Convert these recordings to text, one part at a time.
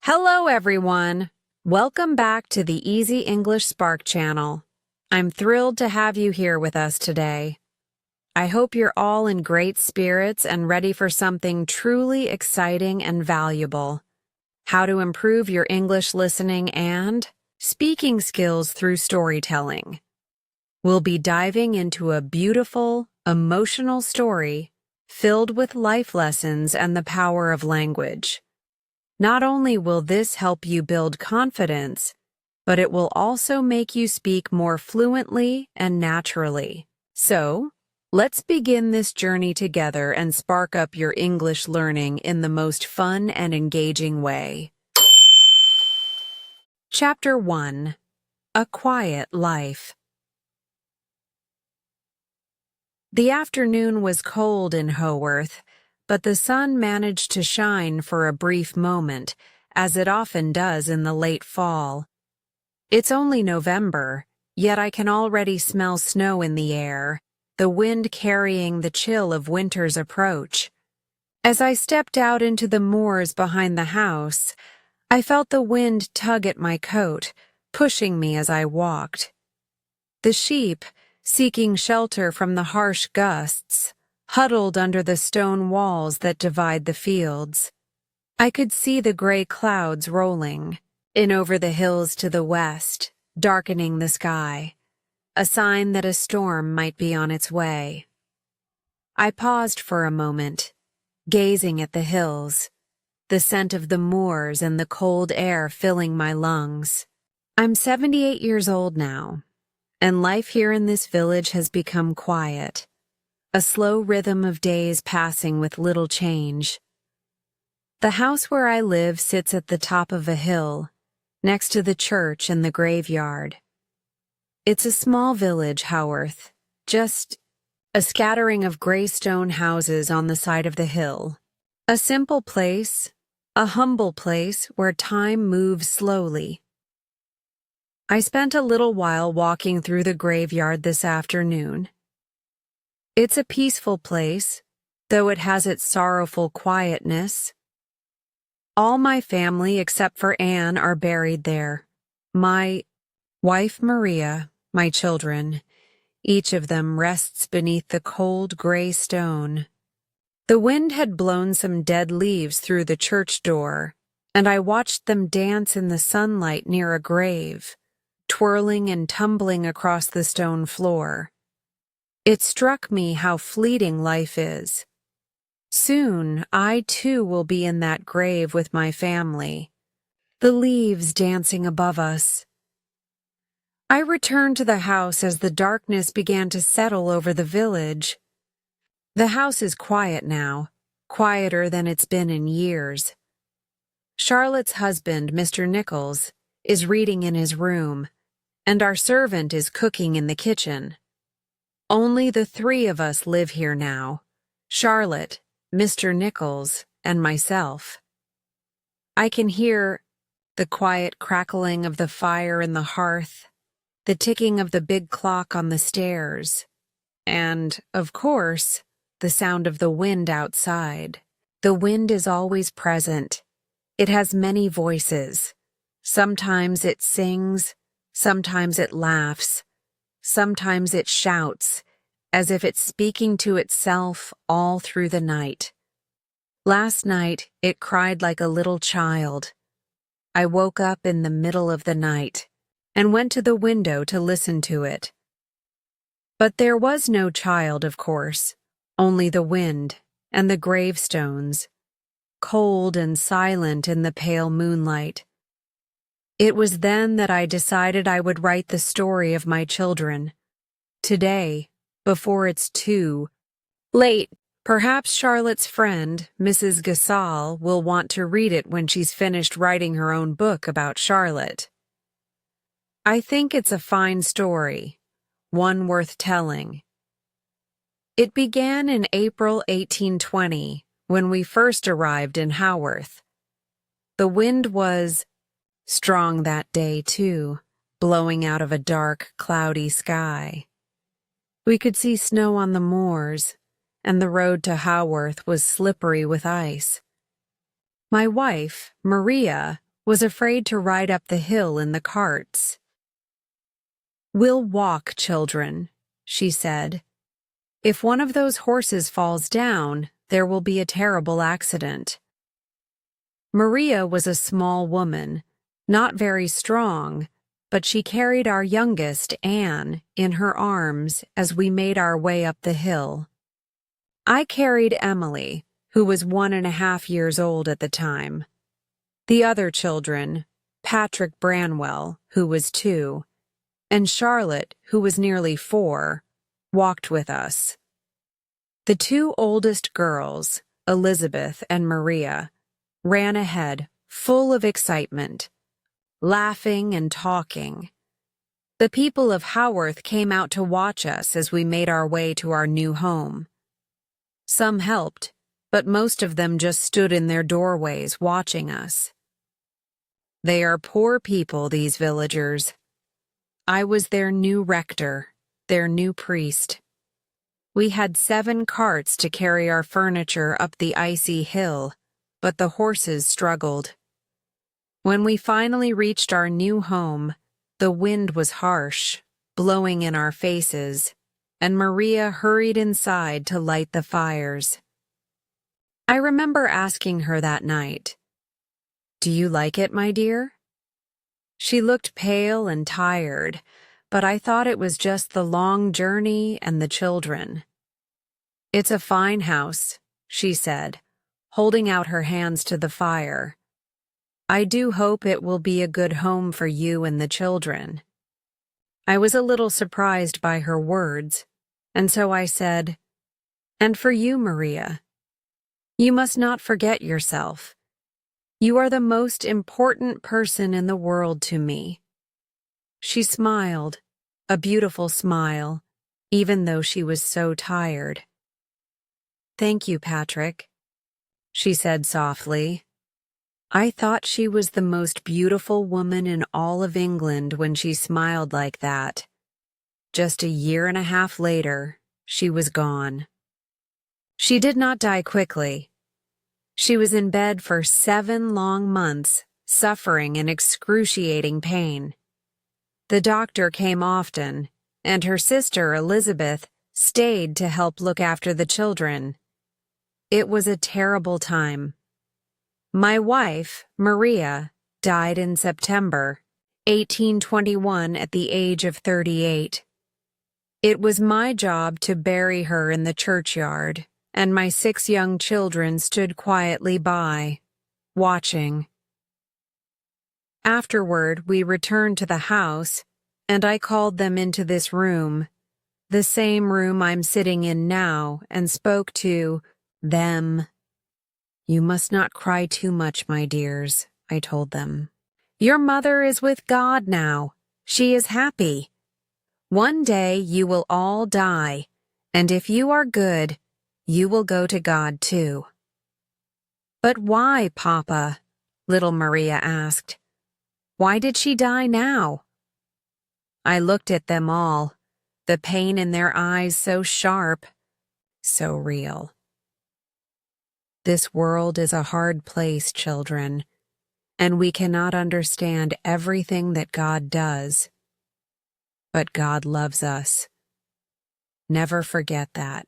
Hello, everyone. Welcome back to the Easy English Spark channel. I'm thrilled to have you here with us today. I hope you're all in great spirits and ready for something truly exciting and valuable. How to improve your English listening and speaking skills through storytelling. We'll be diving into a beautiful, emotional story filled with life lessons and the power of language. Not only will this help you build confidence, but it will also make you speak more fluently and naturally. So, let's begin this journey together and spark up your English learning in the most fun and engaging way. Chapter 1. A Quiet Life. The afternoon was cold in Haworth, but the sun managed to shine for a brief moment, as it often does in the late fall. It's only November, yet I can already smell snow in the air, the wind carrying the chill of winter's approach. As I stepped out into the moors behind the house, I felt the wind tug at my coat, pushing me as I walked. The sheep, seeking shelter from the harsh gusts, huddled under the stone walls that divide the fields. I could see the gray clouds rolling in over the hills to the west, darkening the sky, a sign that a storm might be on its way. I paused for a moment, gazing at the hills, the scent of the moors and the cold air filling my lungs. I'm 78 years old now, and life here in this village has become quiet. A slow rhythm of days passing with little change. The house where I live sits at the top of a hill, next to the church and the graveyard. It's a small village, Haworth, just a scattering of gray stone houses on the side of the hill. A simple place, a humble place where time moves slowly. I spent a little while walking through the graveyard this afternoon. It's a peaceful place, though it has its sorrowful quietness. All my family except for Anne are buried there. My wife Maria, my children, each of them rests beneath the cold gray stone. The wind had blown some dead leaves through the church door, and I watched them dance in the sunlight near a grave, twirling and tumbling across the stone floor. It struck me how fleeting life is. Soon, I too will be in that grave with my family, the leaves dancing above us. I returned to the house as the darkness began to settle over the village. The house is quiet now, quieter than it's been in years. Charlotte's husband, Mr. Nichols, is reading in his room, and our servant is cooking in the kitchen. Only the three of us live here now, Charlotte, Mr. Nichols, and myself. I can hear the quiet crackling of the fire in the hearth, the ticking of the big clock on the stairs, and, of course, the sound of the wind outside. The wind is always present. It has many voices. Sometimes it sings, sometimes it laughs. Sometimes it shouts, as if it's speaking to itself all through the night. Last night, it cried like a little child. I woke up in the middle of the night and went to the window to listen to it. But there was no child, of course, only the wind and the gravestones, cold and silent in the pale moonlight. It was then that I decided I would write the story of my children. Today, before it's too late. Perhaps Charlotte's friend, Mrs. Gasol, will want to read it when she's finished writing her own book about Charlotte. I think it's a fine story, one worth telling. It began in April 1820, when we first arrived in Haworth. The wind was strong that day, too, blowing out of a dark, cloudy sky. We could see snow on the moors, and the road to Haworth was slippery with ice. My wife, Maria, was afraid to ride up the hill in the carts. "We'll walk, children," she said. "If one of those horses falls down, there will be a terrible accident." Maria was a small woman, not very strong, but she carried our youngest, Anne, in her arms as we made our way up the hill. I carried Emily, who was 1.5 years old at the time. The other children, Patrick Branwell, who was 2, and Charlotte, who was nearly 4, walked with us. The 2 oldest girls, Elizabeth and Maria, ran ahead, full of excitement, laughing and talking. The people of Haworth came out to watch us as we made our way to our new home. Some helped, but most of them just stood in their doorways watching us. They are poor people, these villagers. I was their new rector, their new priest. We had 7 carts to carry our furniture up the icy hill, but the horses struggled. When we finally reached our new home, the wind was harsh, blowing in our faces, and Maria hurried inside to light the fires. I remember asking her that night, "Do you like it, my dear?" She looked pale and tired, but I thought it was just the long journey and the children. "It's a fine house," she said, holding out her hands to the fire. "I do hope it will be a good home for you and the children." I was a little surprised by her words, and so I said, "And for you, Maria. You must not forget yourself. You are the most important person in the world to me." She smiled, a beautiful smile, even though she was so tired. "Thank you, Patrick," she said softly. I thought she was the most beautiful woman in all of England when she smiled like that. Just 1.5 years later, she was gone. She did not die quickly. She was in bed for 7 long months, suffering in excruciating pain. The doctor came often, and her sister, Elizabeth, stayed to help look after the children. It was a terrible time. My wife, Maria, died in September 1821 at the age of 38. It was my job to bury her in the churchyard, and my 6 young children stood quietly by, watching. Afterward, we returned to the house, and I called them into this room, the same room I'm sitting in now, and spoke to them. "You must not cry too much, my dears," I told them. "Your mother is with God now. She is happy. One day you will all die, and if you are good, you will go to God too." "But why, Papa?" little Maria asked. "Why did she die now?" I looked at them all, the pain in their eyes so sharp, so real. This world is a hard place, children, and we cannot understand everything that God does. But God loves us. Never forget that.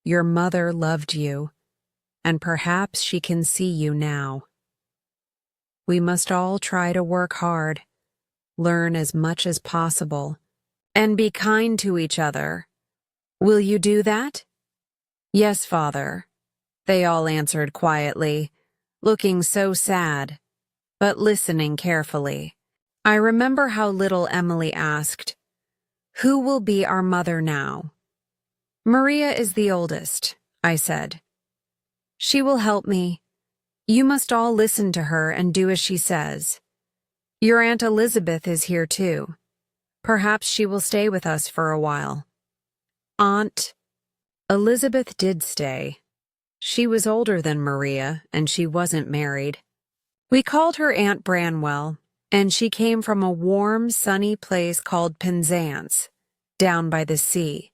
Your mother loved you, and perhaps she can see you now. We must all try to work hard, learn as much as possible, and be kind to each other. Will you do that? "Yes, Father," they all answered quietly, looking so sad, but listening carefully. I remember how little Emily asked, "Who will be our mother now?" "Maria is the oldest," I said. "She will help me. You must all listen to her and do as she says. Your Aunt Elizabeth is here too. Perhaps she will stay with us for a while." Aunt Elizabeth did stay. She was older than Maria, and she wasn't married. We called her Aunt Branwell, and she came from a warm, sunny place called Penzance, down by the sea.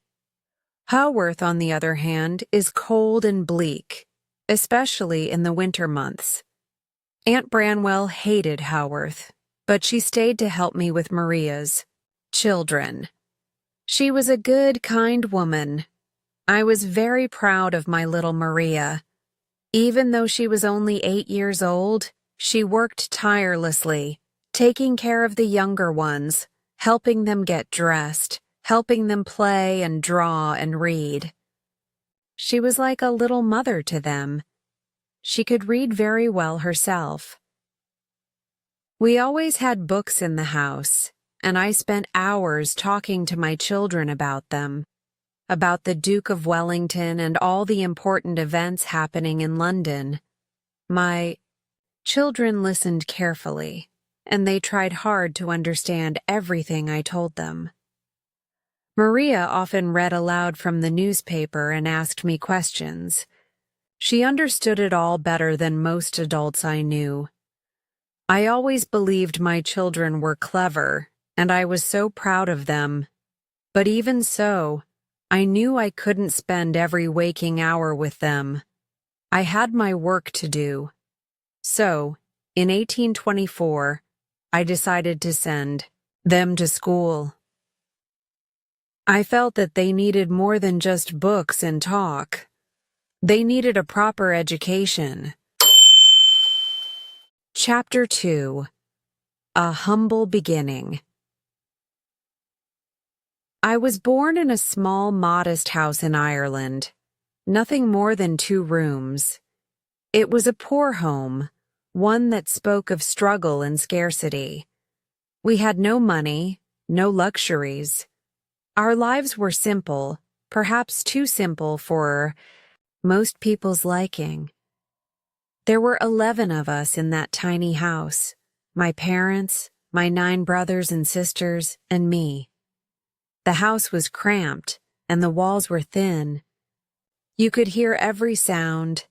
Haworth, on the other hand, is cold and bleak, especially in the winter months. Aunt Branwell hated Haworth, but she stayed to help me with Maria's children. She was a good, kind woman. I was very proud of my little Maria. Even though she was only 8 years old, she worked tirelessly, taking care of the younger ones, helping them get dressed, helping them play and draw and read. She was like a little mother to them. She could read very well herself. We always had books in the house, and I spent hours talking to my children about them, about the Duke of Wellington and all the important events happening in London. My children listened carefully, and they tried hard to understand everything I told them. Maria often read aloud from the newspaper and asked me questions. She understood it all better than most adults I knew. I always believed my children were clever, and I was so proud of them. But even so, I knew I couldn't spend every waking hour with them. I had my work to do. So, in 1824, I decided to send them to school. I felt that they needed more than just books and talk. They needed a proper education. Chapter 2: A Humble Beginning. I was born in a small, modest house in Ireland, nothing more than 2 rooms. It was a poor home, one that spoke of struggle and scarcity. We had no money, no luxuries. Our lives were simple, perhaps too simple for most people's liking. There were 11 of us in that tiny house, my parents, my 9 brothers and sisters, and me. The house was cramped, and the walls were thin. You could hear every sound,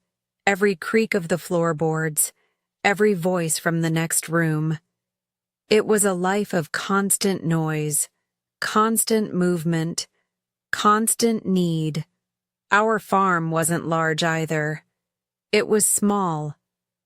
every creak of the floorboards, every voice from the next room. It was a life of constant noise, constant movement, constant need. Our farm wasn't large either. It was small,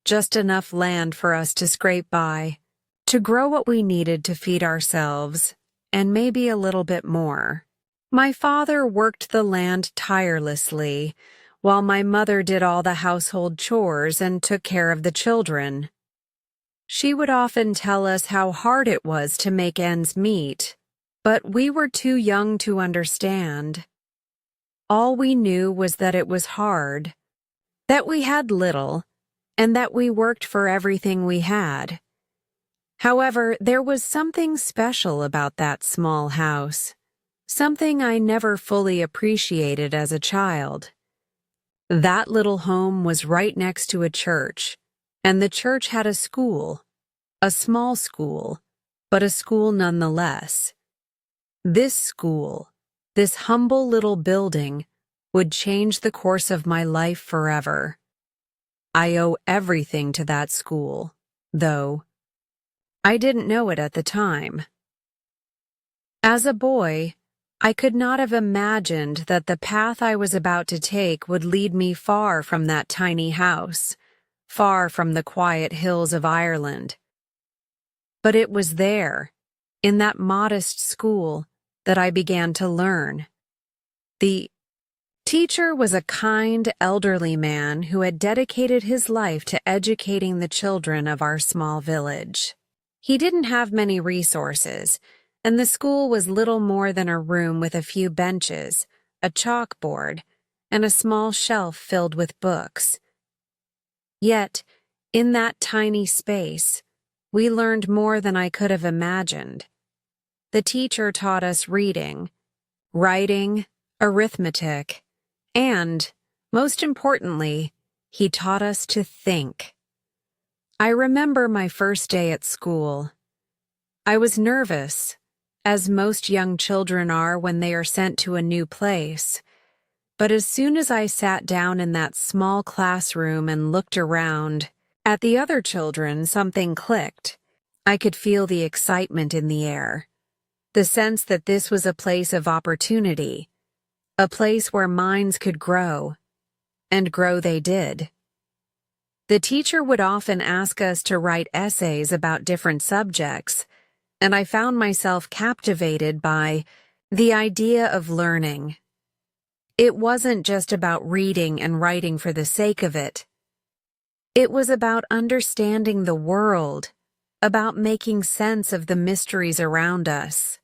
just enough land for us to scrape by, to grow what we needed to feed ourselves, and maybe a little bit more. My father worked the land tirelessly, while my mother did all the household chores and took care of the children. She would often tell us how hard it was to make ends meet, but we were too young to understand. All we knew was that it was hard, that we had little, and that we worked for everything we had. However, there was something special about that small house, something I never fully appreciated as a child. That little home was right next to a church, and the church had a school, a small school, but a school nonetheless. This school, this humble little building, would change the course of my life forever. I owe everything to that school, though I didn't know it at the time. As a boy, I could not have imagined that the path I was about to take would lead me far from that tiny house, far from the quiet hills of Ireland. But it was there, in that modest school, that I began to learn. The teacher was a kind, elderly man who had dedicated his life to educating the children of our small village. He didn't have many resources, and the school was little more than a room with a few benches, a chalkboard, and a small shelf filled with books. Yet, in that tiny space, we learned more than I could have imagined. The teacher taught us reading, writing, arithmetic, and, most importantly, he taught us to think. I remember my first day at school. I was nervous, as most young children are when they are sent to a new place. But as soon as I sat down in that small classroom and looked around at the other children, something clicked. I could feel the excitement in the air, the sense that this was a place of opportunity, a place where minds could grow, and grow they did. The teacher would often ask us to write essays about different subjects, and I found myself captivated by the idea of learning. It wasn't just about reading and writing for the sake of it. It was about understanding the world, about making sense of the mysteries around us.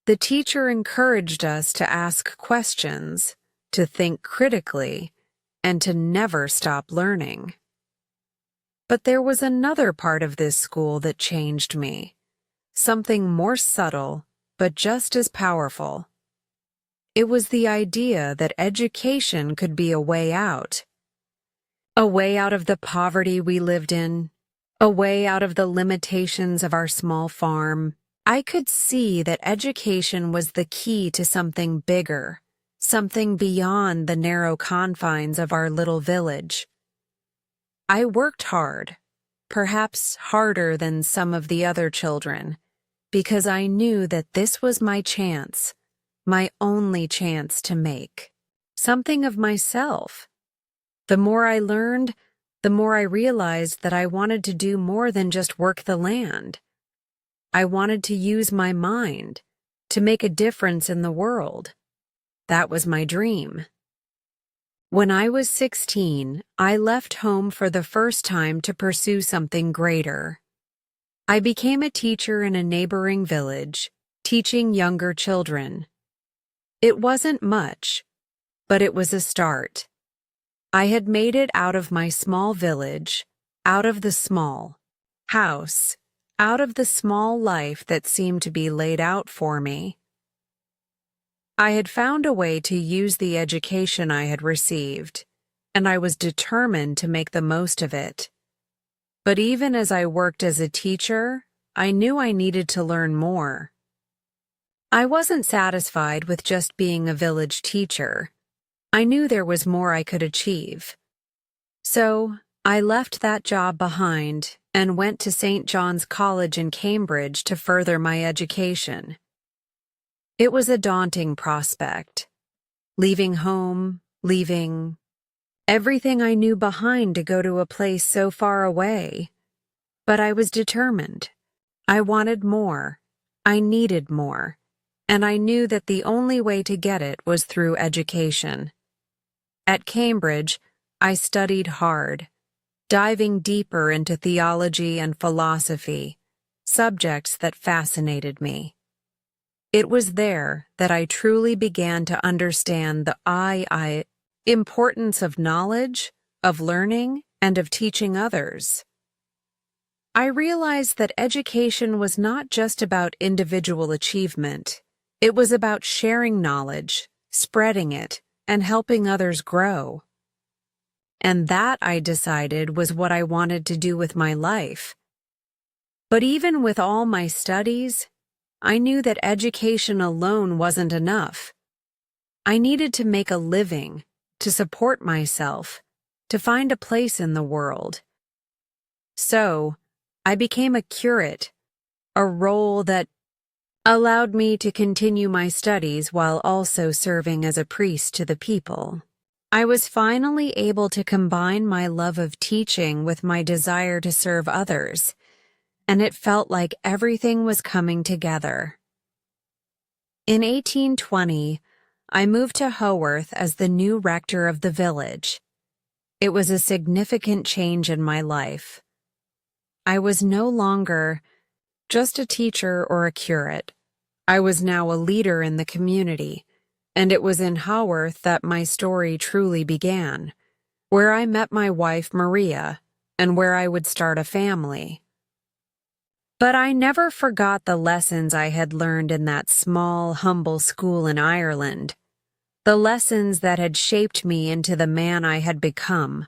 The teacher encouraged us to ask questions, to think critically, and to never stop learning. But there was another part of this school that changed me, something more subtle, but just as powerful. It was the idea that education could be a way out of the poverty we lived in, a way out of the limitations of our small farm. I could see that education was the key to something bigger, something beyond the narrow confines of our little village. I worked hard, perhaps harder than some of the other children, because I knew that this was my chance, my only chance to make something of myself. The more I learned, the more I realized that I wanted to do more than just work the land. I wanted to use my mind to make a difference in the world. That was my dream. When I was 16, I left home for the first time to pursue something greater. I became a teacher in a neighboring village, teaching younger children. It wasn't much, but it was a start. I had made it out of my small village, out of the small house, out of the small life that seemed to be laid out for me. I had found a way to use the education I had received, and I was determined to make the most of it. But even as I worked as a teacher, I knew I needed to learn more. I wasn't satisfied with just being a village teacher. I knew there was more I could achieve. So, I left that job behind and went to St. John's College in Cambridge to further my education. It was a daunting prospect, leaving home, leaving everything I knew behind to go to a place so far away. But I was determined. I wanted more. I needed more. And I knew that the only way to get it was through education. At Cambridge, I studied hard, diving deeper into theology and philosophy, subjects that fascinated me. It was there that I truly began to understand the importance of knowledge, of learning, and of teaching others. I realized that education was not just about individual achievement. It was about sharing knowledge, spreading it, and helping others grow. And that, I decided, was what I wanted to do with my life. But even with all my studies, I knew that education alone wasn't enough. I needed to make a living, to support myself, to find a place in the world. So, I became a curate, a role that allowed me to continue my studies while also serving as a priest to the people. I was finally able to combine my love of teaching with my desire to serve others, and it felt like everything was coming together. In 1820, I moved to Haworth as the new rector of the village. It was a significant change in my life. I was no longer just a teacher or a curate. I was now a leader in the community, and it was in Haworth that my story truly began, where I met my wife Maria, and where I would start a family. But I never forgot the lessons I had learned in that small, humble school in Ireland, the lessons that had shaped me into the man I had become.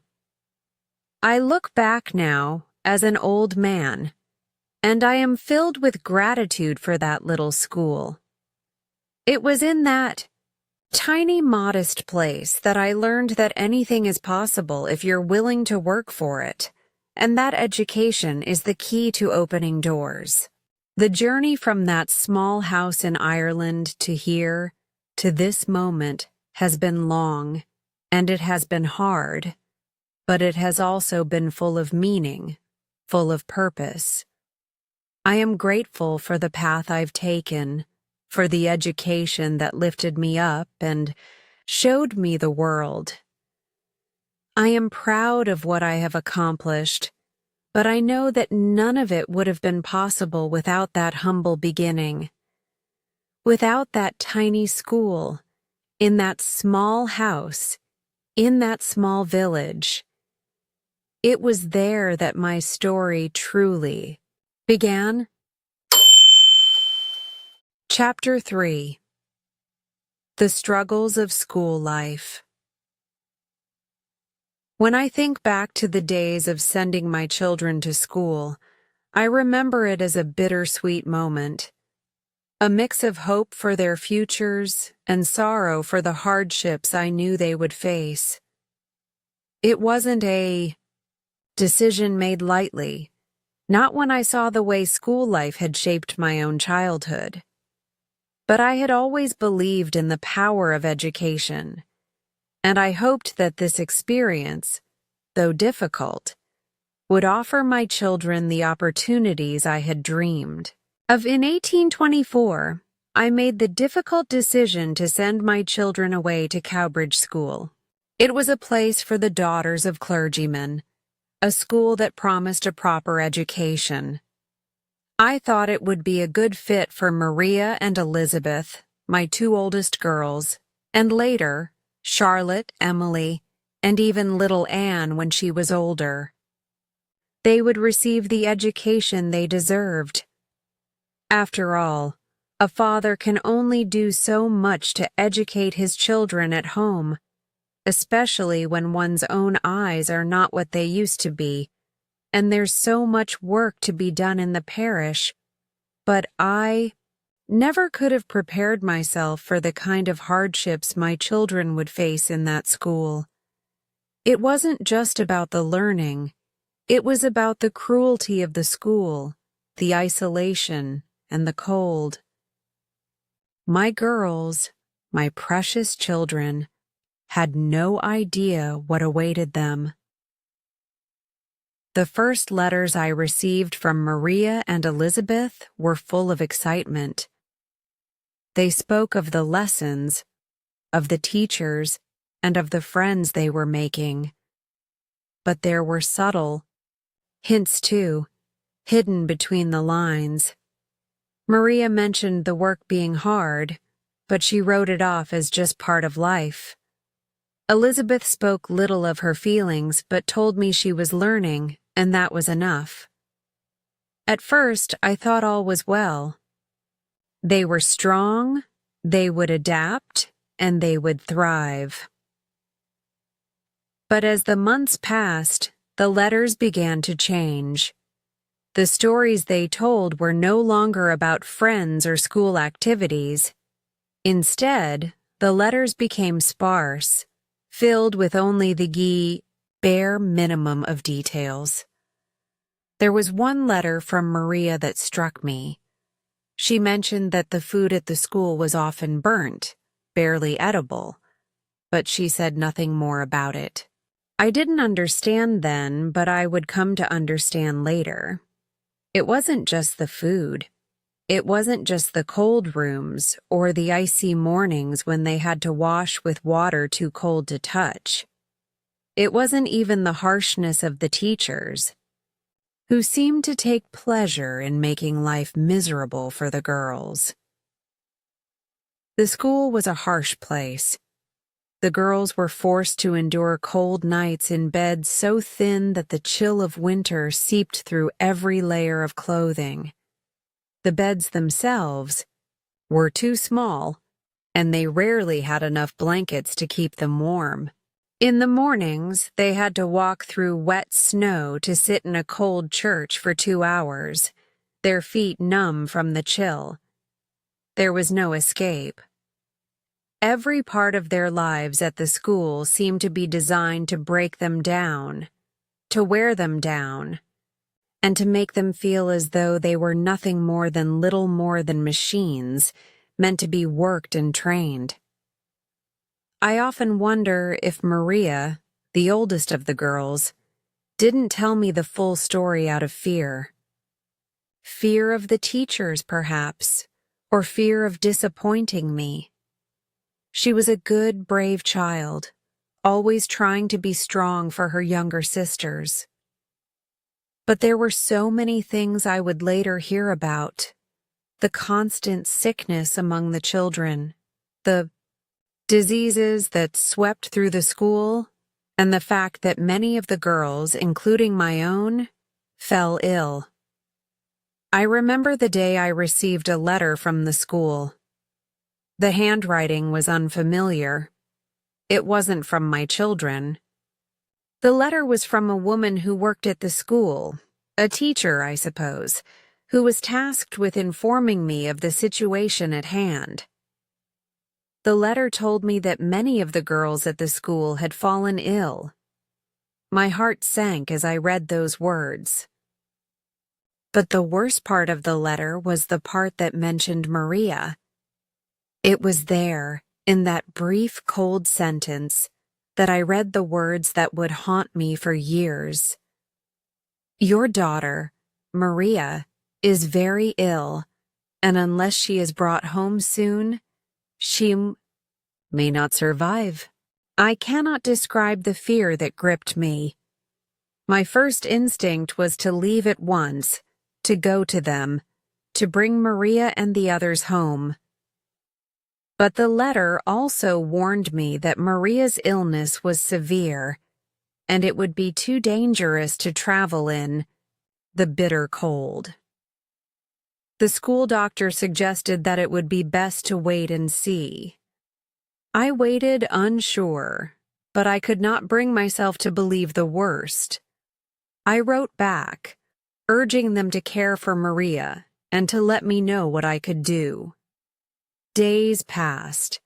I look back now as an old man, and I am filled with gratitude for that little school. It was in that tiny, modest place that I learned that anything is possible if you're willing to work for it, and that education is the key to opening doors. The journey from that small house in Ireland to here, to this moment, has been long, and it has been hard. but it has also been full of meaning, full of purpose. I am grateful for the path I've taken, for the education that lifted me up and showed me the world. I am proud of what I have accomplished, but I know that none of it would have been possible without that humble beginning. Without that tiny school, in that small house, in that small village. It was there that my story truly began. Chapter 3. The Struggles of School Life. When I think back to the days of sending my children to school, I remember it as a bittersweet moment. A mix of hope for their futures and sorrow for the hardships I knew they would face. It wasn't a decision made lightly, not when I saw the way school life had shaped my own childhood. But I had always believed in the power of education, and I hoped that this experience, though difficult, would offer my children the opportunities I had dreamed of. In 1824, I made the difficult decision to send my children away to Cowbridge School. It was a place for the daughters of clergymen, a school that promised a proper education. I thought it would be a good fit for Maria and Elizabeth, my two oldest girls, and later, Charlotte, Emily, and even little Anne when she was older. They would receive the education they deserved. After all, a father can only do so much to educate his children at home, especially when one's own eyes are not what they used to be, and there's so much work to be done in the parish. But I never could have prepared myself for the kind of hardships my children would face in that school. It wasn't just about the learning, it was about the cruelty of the school, the isolation, and the cold. My girls, my precious children, had no idea what awaited them. The first letters I received from Maria and Elizabeth were full of excitement. They spoke of the lessons, of the teachers, and of the friends they were making. But there were subtle hints, too, hidden between the lines. Maria mentioned the work being hard, but she wrote it off as just part of life. Elizabeth spoke little of her feelings, but told me she was learning, and that was enough. At first, I thought all was well. They were strong, they would adapt, and they would thrive. But as the months passed, the letters began to change. The stories they told were no longer about friends or school activities. Instead, the letters became sparse, filled with only the bare minimum of details. There was one letter from Maria that struck me. She mentioned that the food at the school was often burnt, barely edible, but she said nothing more about it. I didn't understand then, but I would come to understand later. It wasn't just the food. It wasn't just the cold rooms or the icy mornings when they had to wash with water too cold to touch. It wasn't even the harshness of the teachers, who seemed to take pleasure in making life miserable for the girls. The school was a harsh place. The girls were forced to endure cold nights in beds so thin that the chill of winter seeped through every layer of clothing. The beds themselves were too small, and they rarely had enough blankets to keep them warm. In the mornings, they had to walk through wet snow to sit in a cold church for 2 hours, their feet numb from the chill. There was no escape. Every part of their lives at the school seemed to be designed to break them down, to wear them down, and to make them feel as though they were nothing more than little more than machines, meant to be worked and trained. I often wonder if Maria, the oldest of the girls, didn't tell me the full story out of fear. Fear of the teachers, perhaps, or fear of disappointing me. She was a good, brave child, always trying to be strong for her younger sisters. But there were so many things I would later hear about. The constant sickness among the children, the diseases that swept through the school, and the fact that many of the girls, including my own, fell ill. I remember the day I received a letter from the school. The handwriting was unfamiliar. It wasn't from my children. The letter was from a woman who worked at the school, a teacher, I suppose, who was tasked with informing me of the situation at hand. The letter told me that many of the girls at the school had fallen ill. My heart sank as I read those words. But the worst part of the letter was the part that mentioned Maria. It was there, in that brief, cold sentence, that I read the words that would haunt me for years. Your daughter, Maria, is very ill, and unless she is brought home soon, she may not survive. I cannot describe the fear that gripped me. My first instinct was to leave at once, to go to them, to bring Maria and the others home. But the letter also warned me that Maria's illness was severe, and it would be too dangerous to travel in the bitter cold. The school doctor suggested that it would be best to wait and see. I waited unsure, but I could not bring myself to believe the worst. I wrote back, urging them to care for Maria and to let me know what I could do. Days passed,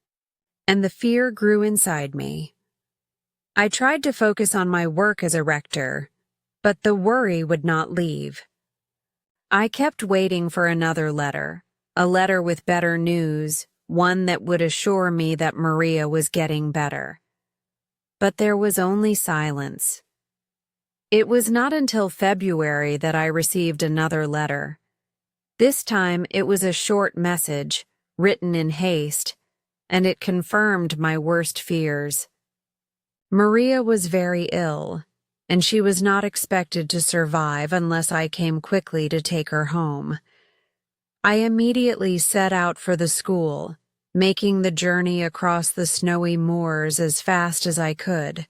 and the fear grew inside me. I tried to focus on my work as a rector, but the worry would not leave. I kept waiting for another letter, a letter with better news, one that would assure me that Maria was getting better. But there was only silence. It was not until February that I received another letter. This time it was a short message, written in haste, and it confirmed my worst fears. Maria was very ill, and she was not expected to survive unless I came quickly to take her home. I immediately set out for the school, making the journey across the snowy moors as fast as I could.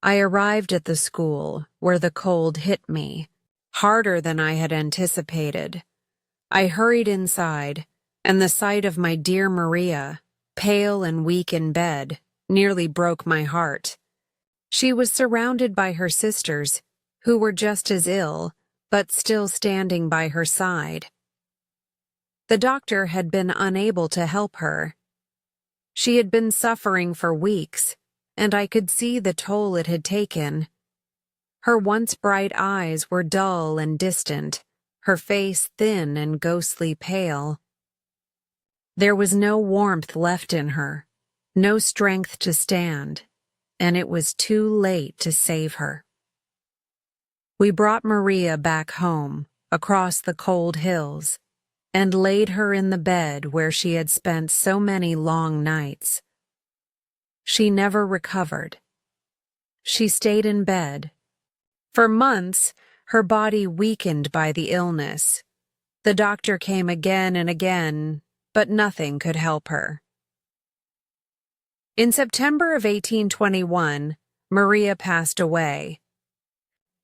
I arrived at the school, where the cold hit me, harder than I had anticipated. I hurried inside, and the sight of my dear Maria, pale and weak in bed, nearly broke my heart. She was surrounded by her sisters, who were just as ill, but still standing by her side. The doctor had been unable to help her. She had been suffering for weeks, and I could see the toll it had taken. Her once bright eyes were dull and distant, her face thin and ghostly pale. There was no warmth left in her, no strength to stand, and it was too late to save her. We brought Maria back home, across the cold hills, and laid her in the bed where she had spent so many long nights. She never recovered. She stayed in bed. For months, her body weakened by the illness. The doctor came again and again, but nothing could help her. In September of 1821, Maria passed away.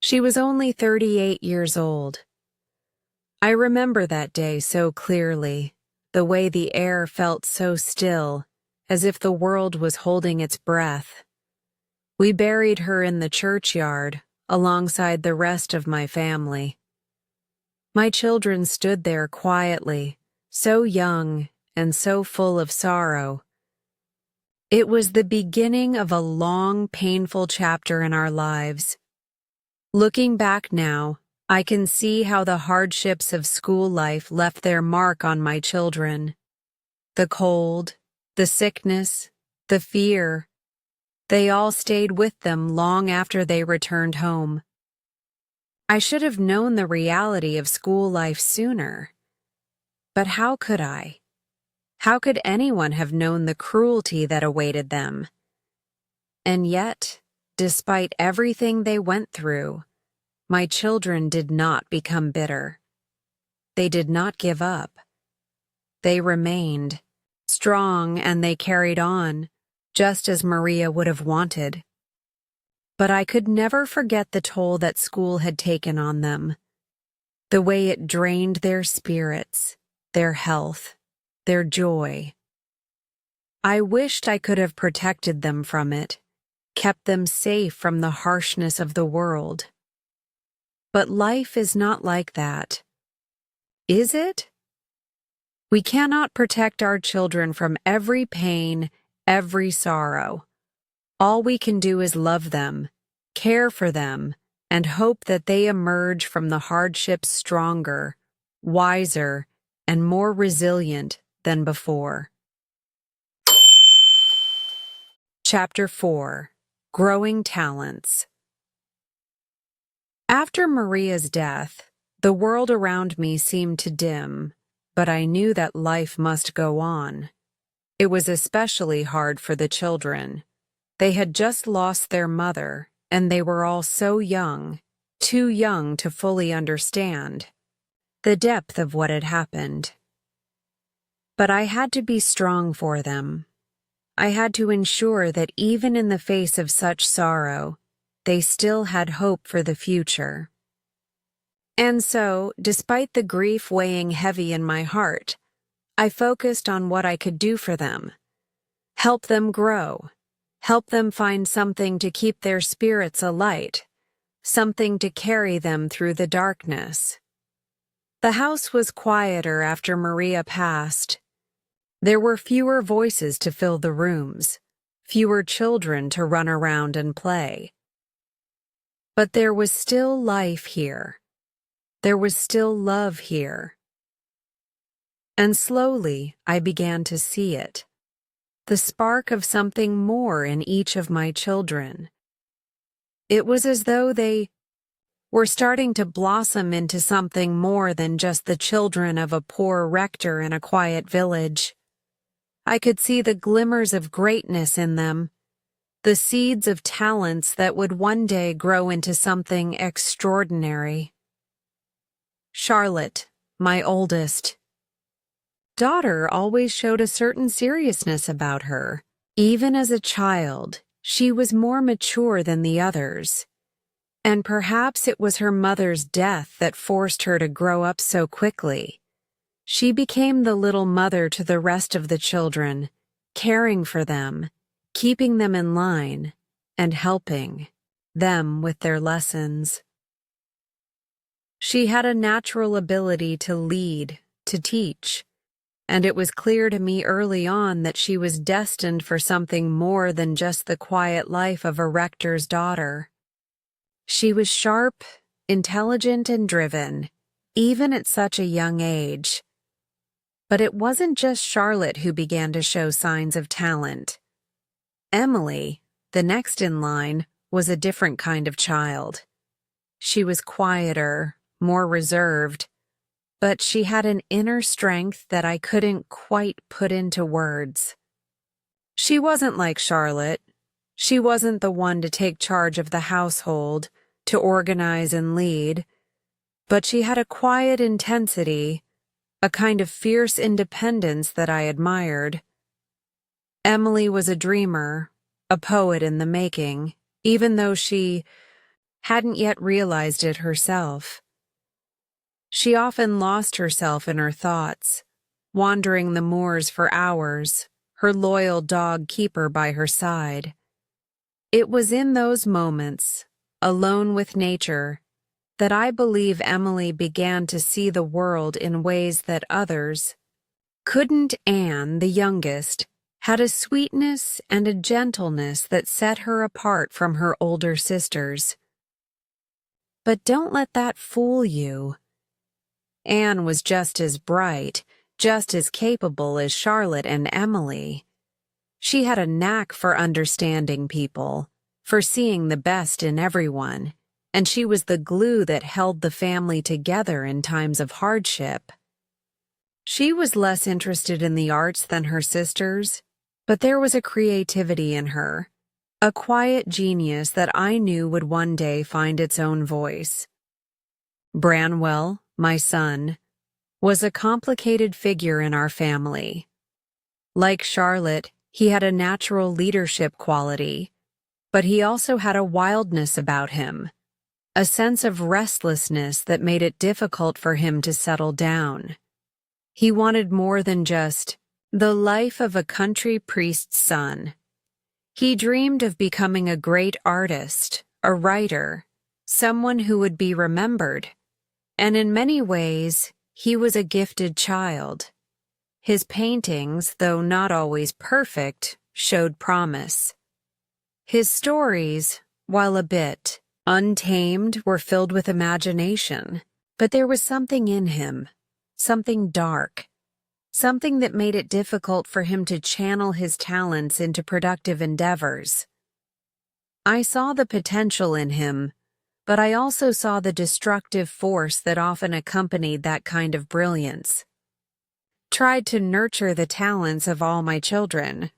She was only 38 years old. I remember that day so clearly, the way the air felt so still, as if the world was holding its breath. We buried her in the churchyard, alongside the rest of my family. My children stood there quietly, so young and so full of sorrow. It was the beginning of a long, painful chapter in our lives. Looking back now, I can see how the hardships of school life left their mark on my children. The cold, the sickness, the fear. They all stayed with them long after they returned home. I should have known the reality of school life sooner. But how could I? How could anyone have known the cruelty that awaited them? And yet, despite everything they went through, my children did not become bitter. They did not give up. They remained strong, and they carried on, just as Maria would have wanted. But I could never forget the toll that school had taken on them, the way it drained their spirits, their health, their joy. I wished I could have protected them from it, kept them safe from the harshness of the world. But life is not like that. Is it? We cannot protect our children from every pain, every sorrow. All we can do is love them, care for them, and hope that they emerge from the hardships stronger, wiser, and more resilient than before. Chapter 4: Growing Talents. After Maria's death, the world around me seemed to dim, but I knew that life must go on. It was especially hard for the children. They had just lost their mother, and they were all so young, too young to fully understand the depth of what had happened. But I had to be strong for them. I had to ensure that even in the face of such sorrow, they still had hope for the future. And so, despite the grief weighing heavy in my heart, I focused on what I could do for them. Help them grow. Help them find something to keep their spirits alight, something to carry them through the darkness. The house was quieter after Maria passed. There were fewer voices to fill the rooms, fewer children to run around and play. But there was still life here. There was still love here. And slowly I began to see it, the spark of something more in each of my children. It was as though they were starting to blossom into something more than just the children of a poor rector in a quiet village. I could see the glimmers of greatness in them, the seeds of talents that would one day grow into something extraordinary. Charlotte, my oldest daughter, always showed a certain seriousness about her. Even as a child, she was more mature than the others. And perhaps it was her mother's death that forced her to grow up so quickly. She became the little mother to the rest of the children, caring for them, keeping them in line, and helping them with their lessons. She had a natural ability to lead, to teach, and it was clear to me early on that she was destined for something more than just the quiet life of a rector's daughter. She was sharp, intelligent, and driven, even at such a young age. But it wasn't just Charlotte who began to show signs of talent. Emily, the next in line, was a different kind of child. She was quieter, more reserved, but she had an inner strength that I couldn't quite put into words. She wasn't like Charlotte. She wasn't the one to take charge of the household, to organize and lead, but she had a quiet intensity, a kind of fierce independence that I admired. Emily was a dreamer, a poet in the making, even though she hadn't yet realized it herself. She often lost herself in her thoughts, wandering the moors for hours, her loyal dog Keeper by her side. It was in those moments, alone with nature, that I believe Emily began to see the world in ways that others couldn't. Anne, the youngest, had a sweetness and a gentleness that set her apart from her older sisters. But don't let that fool you. Anne was just as bright, just as capable as Charlotte and Emily. She had a knack for understanding people, for seeing the best in everyone, and she was the glue that held the family together in times of hardship. She was less interested in the arts than her sisters, but there was a creativity in her, a quiet genius that I knew would one day find its own voice. Branwell, my son, was a complicated figure in our family. Like Charlotte, he had a natural leadership quality, but he also had a wildness about him, a sense of restlessness that made it difficult for him to settle down. He wanted more than just the life of a country priest's son. He dreamed of becoming a great artist, a writer, someone who would be remembered, and in many ways, he was a gifted child. His paintings, though not always perfect, showed promise. His stories, while a bit untamed, were filled with imagination, but there was something in him, something dark, something that made it difficult for him to channel his talents into productive endeavors. I saw the potential in him, but I also saw the destructive force that often accompanied that kind of brilliance. Tried to nurture the talents of all my children.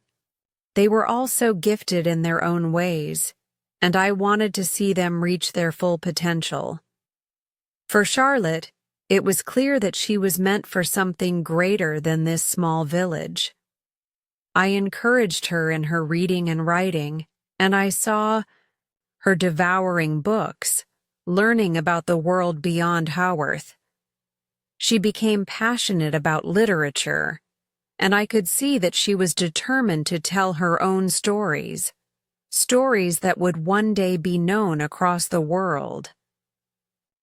They were all so gifted in their own ways, and I wanted to see them reach their full potential. For Charlotte, it was clear that she was meant for something greater than this small village. I encouraged her in her reading and writing, and I saw her devouring books, learning about the world beyond Haworth. She became passionate about literature, and I could see that she was determined to tell her own stories, stories that would one day be known across the world.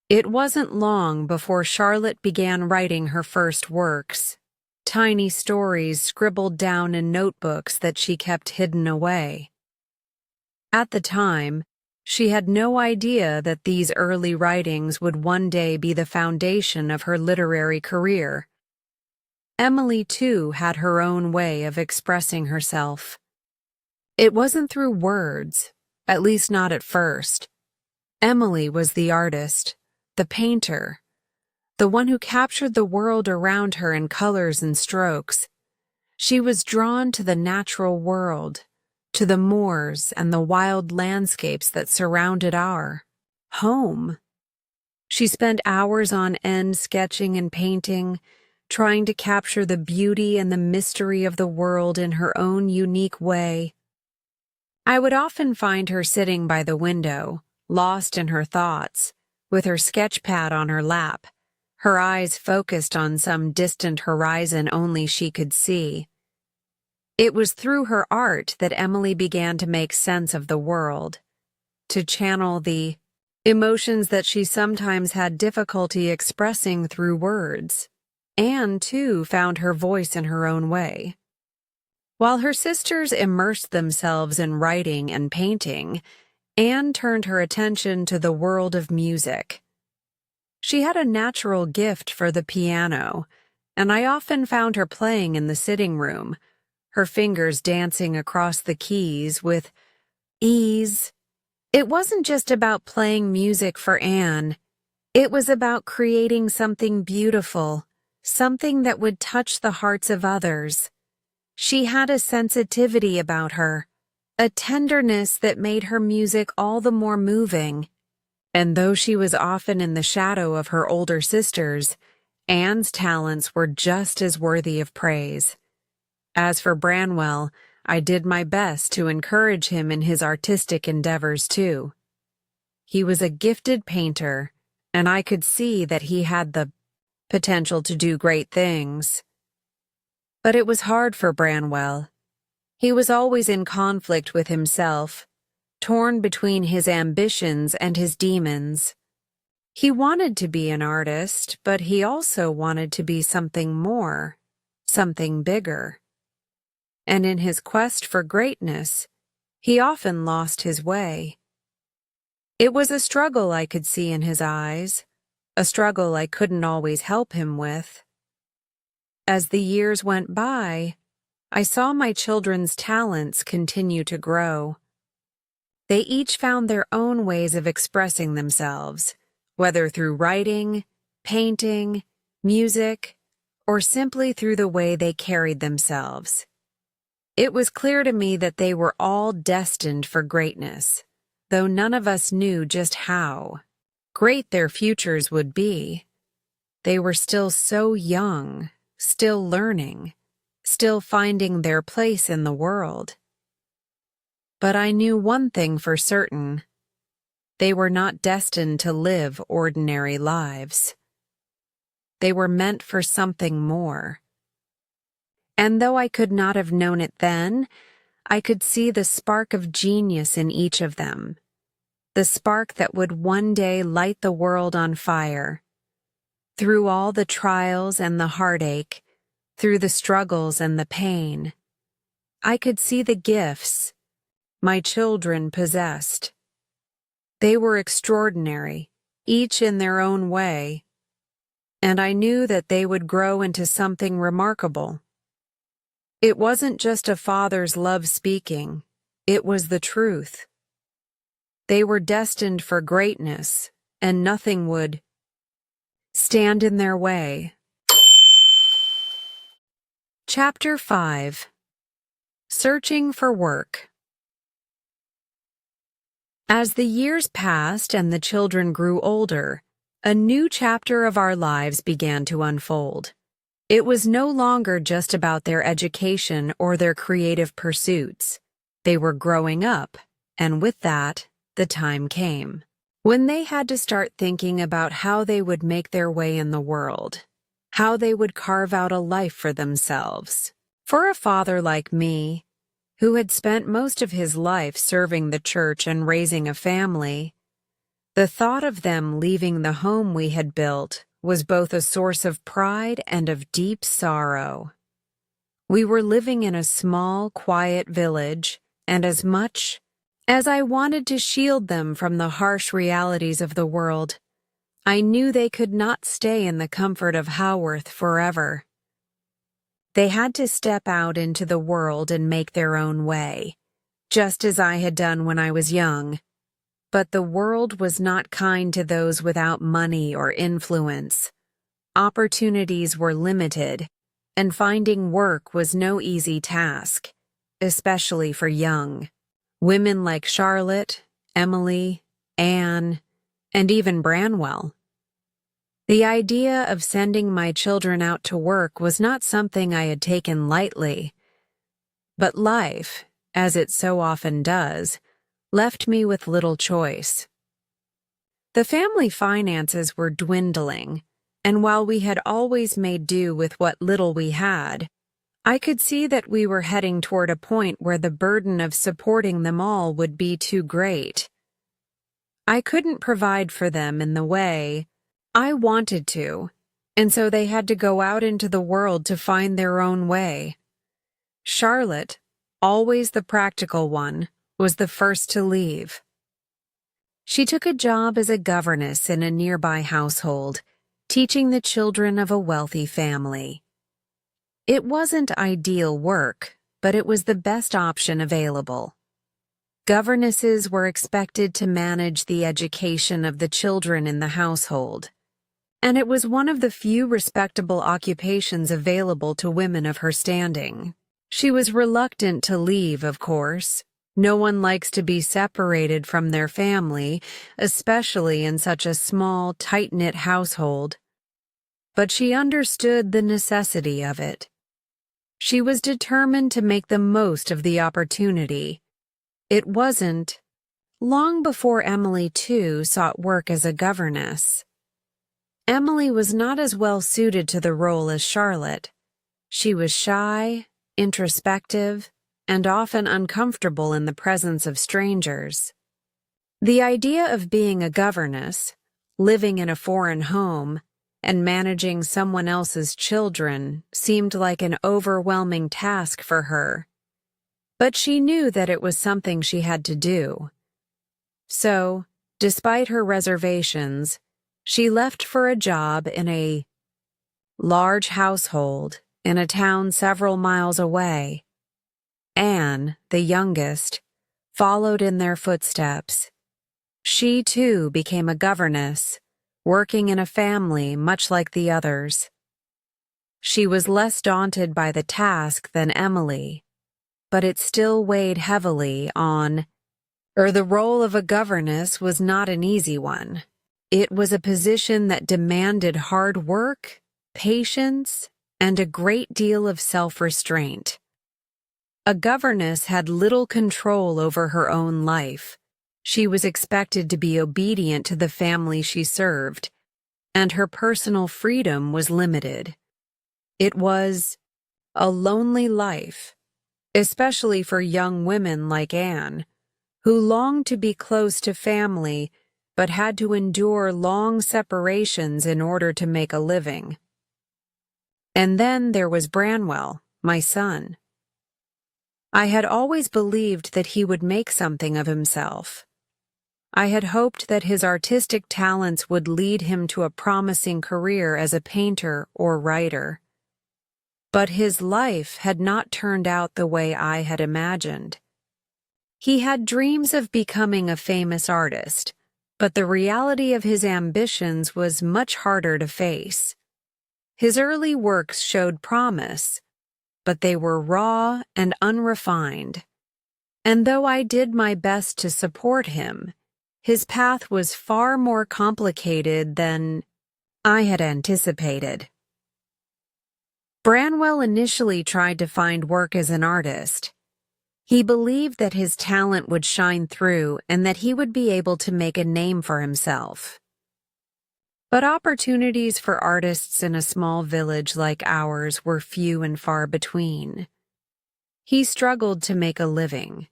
It wasn't long before Charlotte began writing her first works, tiny stories scribbled down in notebooks that she kept hidden away. At the time, she had no idea that these early writings would one day be the foundation of her literary career. Emily, too, had her own way of expressing herself. It wasn't through words, at least not at first. Emily was the artist, the painter, the one who captured the world around her in colors and strokes. She was drawn to the natural world, to the moors and the wild landscapes that surrounded our home. She spent hours on end sketching and painting, trying to capture the beauty and the mystery of the world in her own unique way. I would often find her sitting by the window, lost in her thoughts, with her sketch pad on her lap, her eyes focused on some distant horizon only she could see. It was through her art that Emily began to make sense of the world, to channel the emotions that she sometimes had difficulty expressing through words, and, too, found her voice in her own way. While her sisters immersed themselves in writing and painting, Anne turned her attention to the world of music. She had a natural gift for the piano, and I often found her playing in the sitting room, her fingers dancing across the keys with ease. It wasn't just about playing music for Anne. It was about creating something beautiful, something that would touch the hearts of others. She had a sensitivity about her, a tenderness that made her music all the more moving. And though she was often in the shadow of her older sisters, Anne's talents were just as worthy of praise. As for Branwell, I did my best to encourage him in his artistic endeavors too. He was a gifted painter, and I could see that he had the potential to do great things. But it was hard for Branwell. He was always in conflict with himself, torn between his ambitions and his demons. He wanted to be an artist, but he also wanted to be something more, something bigger. And in his quest for greatness, he often lost his way. It was a struggle I could see in his eyes, a struggle I couldn't always help him with. As the years went by, I saw my children's talents continue to grow. They each found their own ways of expressing themselves, whether through writing, painting, music, or simply through the way they carried themselves. It was clear to me that they were all destined for greatness, though none of us knew just how great their futures would be. They were still so young, still learning, still finding their place in the world. But I knew one thing for certain. They were not destined to live ordinary lives. They were meant for something more. And though I could not have known it then, I could see the spark of genius in each of them, the spark that would one day light the world on fire. Through all the trials and the heartache, through the struggles and the pain, I could see the gifts my children possessed. They were extraordinary, each in their own way, and I knew that they would grow into something remarkable. It wasn't just a father's love speaking, it was the truth. They were destined for greatness, and nothing would stand in their way. Chapter 5. Searching for Work. As the years passed and the children grew older, a new chapter of our lives began to unfold. It was no longer just about their education or their creative pursuits. They were growing up, and with that, the time came when they had to start thinking about how they would make their way in the world, how they would carve out a life for themselves. For a father like me, who had spent most of his life serving the church and raising a family, the thought of them leaving the home we had built was both a source of pride and of deep sorrow. We were living in a small, quiet village, and as much as I wanted to shield them from the harsh realities of the world, I knew they could not stay in the comfort of Haworth forever. They had to step out into the world and make their own way, just as I had done when I was young. But the world was not kind to those without money or influence. Opportunities were limited, and finding work was no easy task, especially for young. Women like Charlotte, Emily, Anne, and even Branwell. The idea of sending my children out to work was not something I had taken lightly. But life, as it so often does, left me with little choice. The family finances were dwindling, and while we had always made do with what little we had, I could see that we were heading toward a point where the burden of supporting them all would be too great. I couldn't provide for them in the way I wanted to, and so they had to go out into the world to find their own way. Charlotte, always the practical one, was the first to leave. She took a job as a governess in a nearby household, teaching the children of a wealthy family. It wasn't ideal work, but it was the best option available. Governesses were expected to manage the education of the children in the household, and it was one of the few respectable occupations available to women of her standing. She was reluctant to leave, of course. No one likes to be separated from their family, especially in such a small, tight-knit household. But she understood the necessity of it. She was determined to make the most of the opportunity. It wasn't long before Emily, too, sought work as a governess. Emily was not as well suited to the role as Charlotte. She was shy, introspective, and often uncomfortable in the presence of strangers. The idea of being a governess, living in a foreign home, and managing someone else's children seemed like an overwhelming task for her. But she knew that it was something she had to do. So, despite her reservations, she left for a job in a large household in a town several miles away. Anne, the youngest, followed in their footsteps. She, too, became a governess, working in a family much like the others. She was less daunted by the task than Emily, but it still weighed heavily on her. The role of a governess was not an easy one. It was a position that demanded hard work, patience, and a great deal of self-restraint. A governess had little control over her own life. She was expected to be obedient to the family she served, and her personal freedom was limited. It was a lonely life, especially for young women like Anne, who longed to be close to family but had to endure long separations in order to make a living. And then there was Branwell, my son. I had always believed that he would make something of himself. I had hoped that his artistic talents would lead him to a promising career as a painter or writer. But his life had not turned out the way I had imagined. He had dreams of becoming a famous artist, but the reality of his ambitions was much harder to face. His early works showed promise, but they were raw and unrefined. And though I did my best to support him, his path was far more complicated than I had anticipated. Branwell initially tried to find work as an artist. He believed that his talent would shine through and that he would be able to make a name for himself. But opportunities for artists in a small village like ours were few and far between. He struggled to make a living.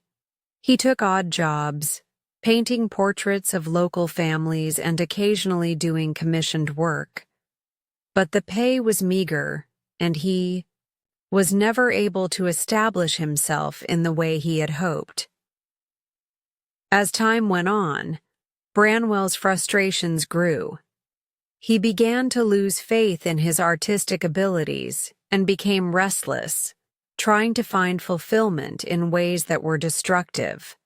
He took odd jobs, painting portraits of local families and occasionally doing commissioned work. But the pay was meager, and he was never able to establish himself in the way he had hoped. As time went on, Branwell's frustrations grew. He began to lose faith in his artistic abilities and became restless, trying to find fulfillment in ways that were destructive.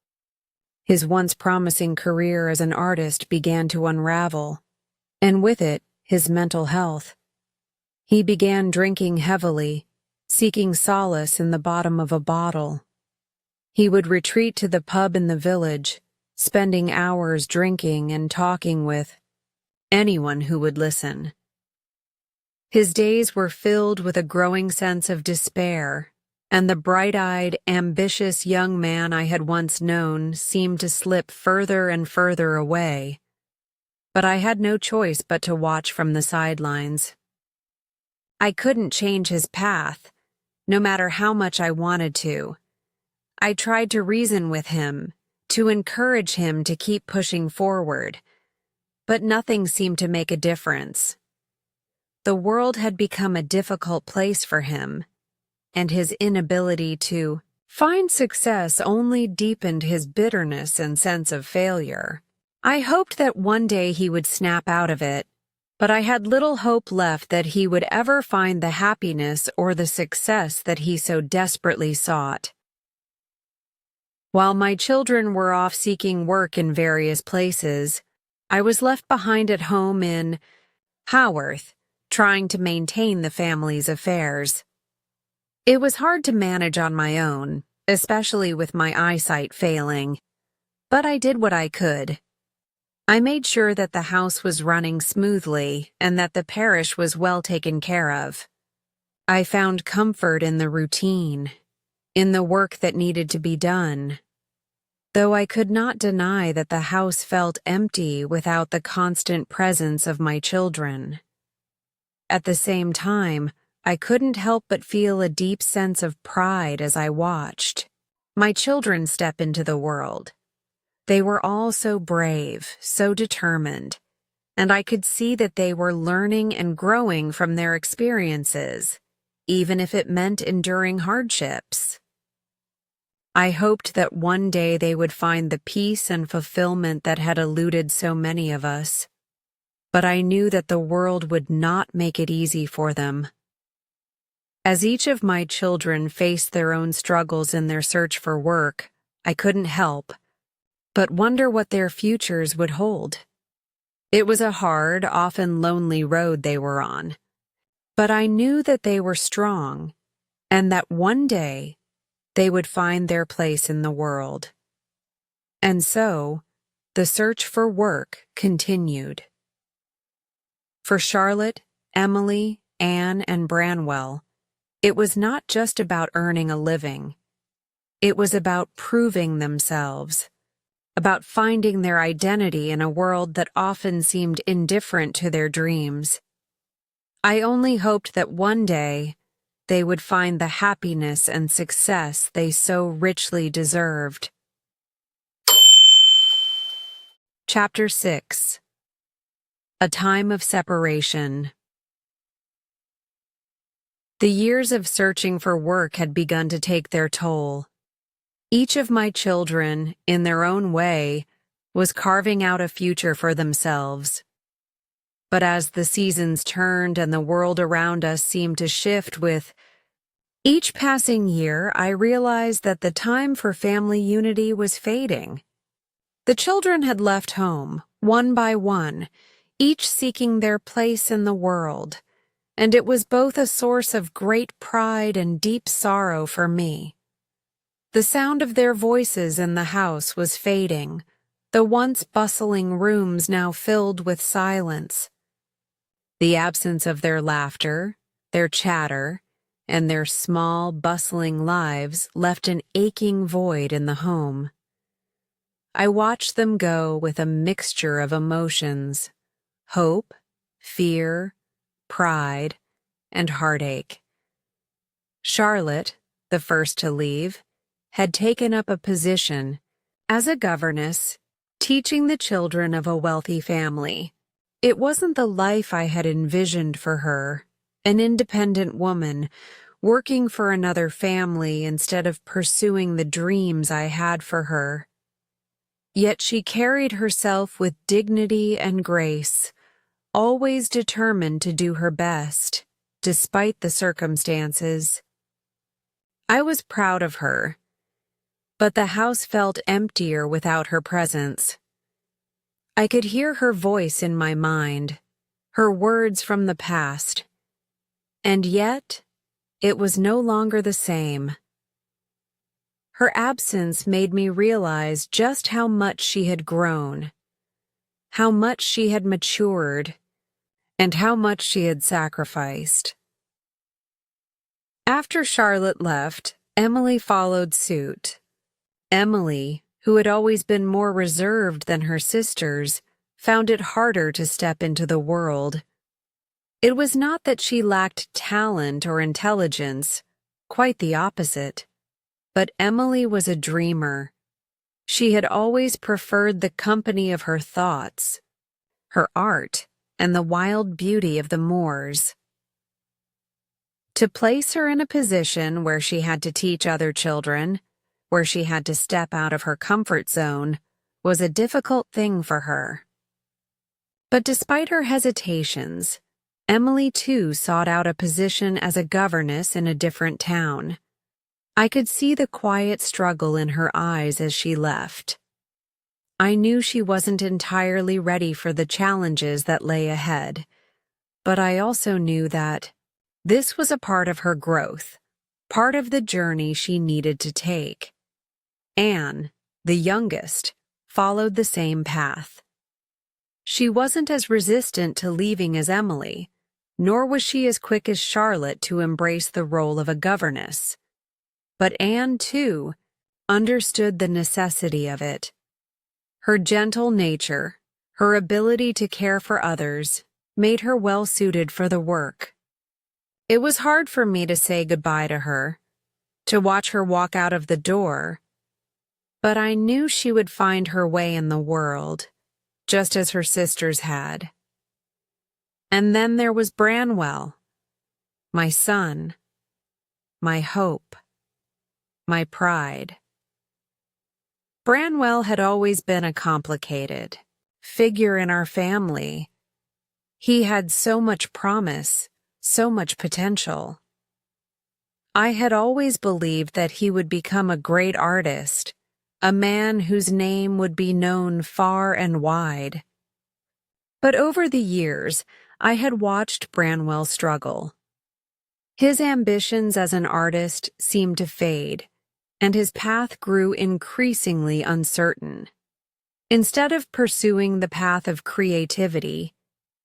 His once promising career as an artist began to unravel, and with it, his mental health. He began drinking heavily, seeking solace in the bottom of a bottle. He would retreat to the pub in the village, spending hours drinking and talking with anyone who would listen. His days were filled with a growing sense of despair, and the bright-eyed, ambitious young man I had once known seemed to slip further and further away. But I had no choice but to watch from the sidelines. I couldn't change his path, no matter how much I wanted to. I tried to reason with him, to encourage him to keep pushing forward, but nothing seemed to make a difference. The world had become a difficult place for him, and his inability to find success only deepened his bitterness and sense of failure. I hoped that one day he would snap out of it, but I had little hope left that he would ever find the happiness or the success that he so desperately sought. While my children were off seeking work in various places, I was left behind at home in Haworth, trying to maintain the family's affairs. It was hard to manage on my own, especially with my eyesight failing, but I did what I could. I made sure that the house was running smoothly and that the parish was well taken care of. I found comfort in the routine, in the work that needed to be done, though I could not deny that the house felt empty without the constant presence of my children. At the same time, I couldn't help but feel a deep sense of pride as I watched my children step into the world. They were all so brave, so determined, and I could see that they were learning and growing from their experiences, even if it meant enduring hardships. I hoped that one day they would find the peace and fulfillment that had eluded so many of us, but I knew that the world would not make it easy for them. As each of my children faced their own struggles in their search for work, I couldn't help but wonder what their futures would hold. It was a hard, often lonely road they were on, but I knew that they were strong and that one day they would find their place in the world. And so, the search for work continued. For Charlotte, Emily, Anne, and Branwell, it was not just about earning a living. It was about proving themselves, about finding their identity in a world that often seemed indifferent to their dreams. I only hoped that one day they would find the happiness and success they so richly deserved. Chapter 6. A Time of Separation. The years of searching for work had begun to take their toll. Each of my children, in their own way, was carving out a future for themselves. But as the seasons turned and the world around us seemed to shift with each passing year, I realized that the time for family unity was fading. The children had left home, one by one, each seeking their place in the world, and it was both a source of great pride and deep sorrow for me. The sound of their voices in the house was fading, the once bustling rooms now filled with silence. The absence of their laughter, their chatter, and their small, bustling lives left an aching void in the home. I watched them go with a mixture of emotions: hope, fear, pride, and heartache. Charlotte, the first to leave, had taken up a position as a governess, teaching the children of a wealthy family. It wasn't the life I had envisioned for her, an independent woman, working for another family instead of pursuing the dreams I had for her. Yet she carried herself with dignity and grace, always determined to do her best, despite the circumstances. I was proud of her, but the house felt emptier without her presence. I could hear her voice in my mind, her words from the past, and yet it was no longer the same. Her absence made me realize just how much she had grown, how much she had matured, and how much she had sacrificed. After Charlotte left, Emily followed suit. Emily, who had always been more reserved than her sisters, found it harder to step into the world. It was not that she lacked talent or intelligence, quite the opposite. But Emily was a dreamer. She had always preferred the company of her thoughts, her art, and the wild beauty of the moors. To place her in a position where she had to teach other children, where she had to step out of her comfort zone, was a difficult thing for her. But despite her hesitations, Emily too sought out a position as a governess in a different town. I could see the quiet struggle in her eyes as she left. I knew she wasn't entirely ready for the challenges that lay ahead, but I also knew that this was a part of her growth, part of the journey she needed to take. Anne, the youngest, followed the same path. She wasn't as resistant to leaving as Emily, nor was she as quick as Charlotte to embrace the role of a governess. But Anne, too, understood the necessity of it. Her gentle nature, her ability to care for others, made her well suited for the work. It was hard for me to say goodbye to her, to watch her walk out of the door, but I knew she would find her way in the world, just as her sisters had. And then there was Branwell, my son, my hope, my pride. Branwell had always been a complicated figure in our family. He had so much promise, so much potential. I had always believed that he would become a great artist, a man whose name would be known far and wide. But over the years, I had watched Branwell struggle. His ambitions as an artist seemed to fade, and his path grew increasingly uncertain. Instead of pursuing the path of creativity,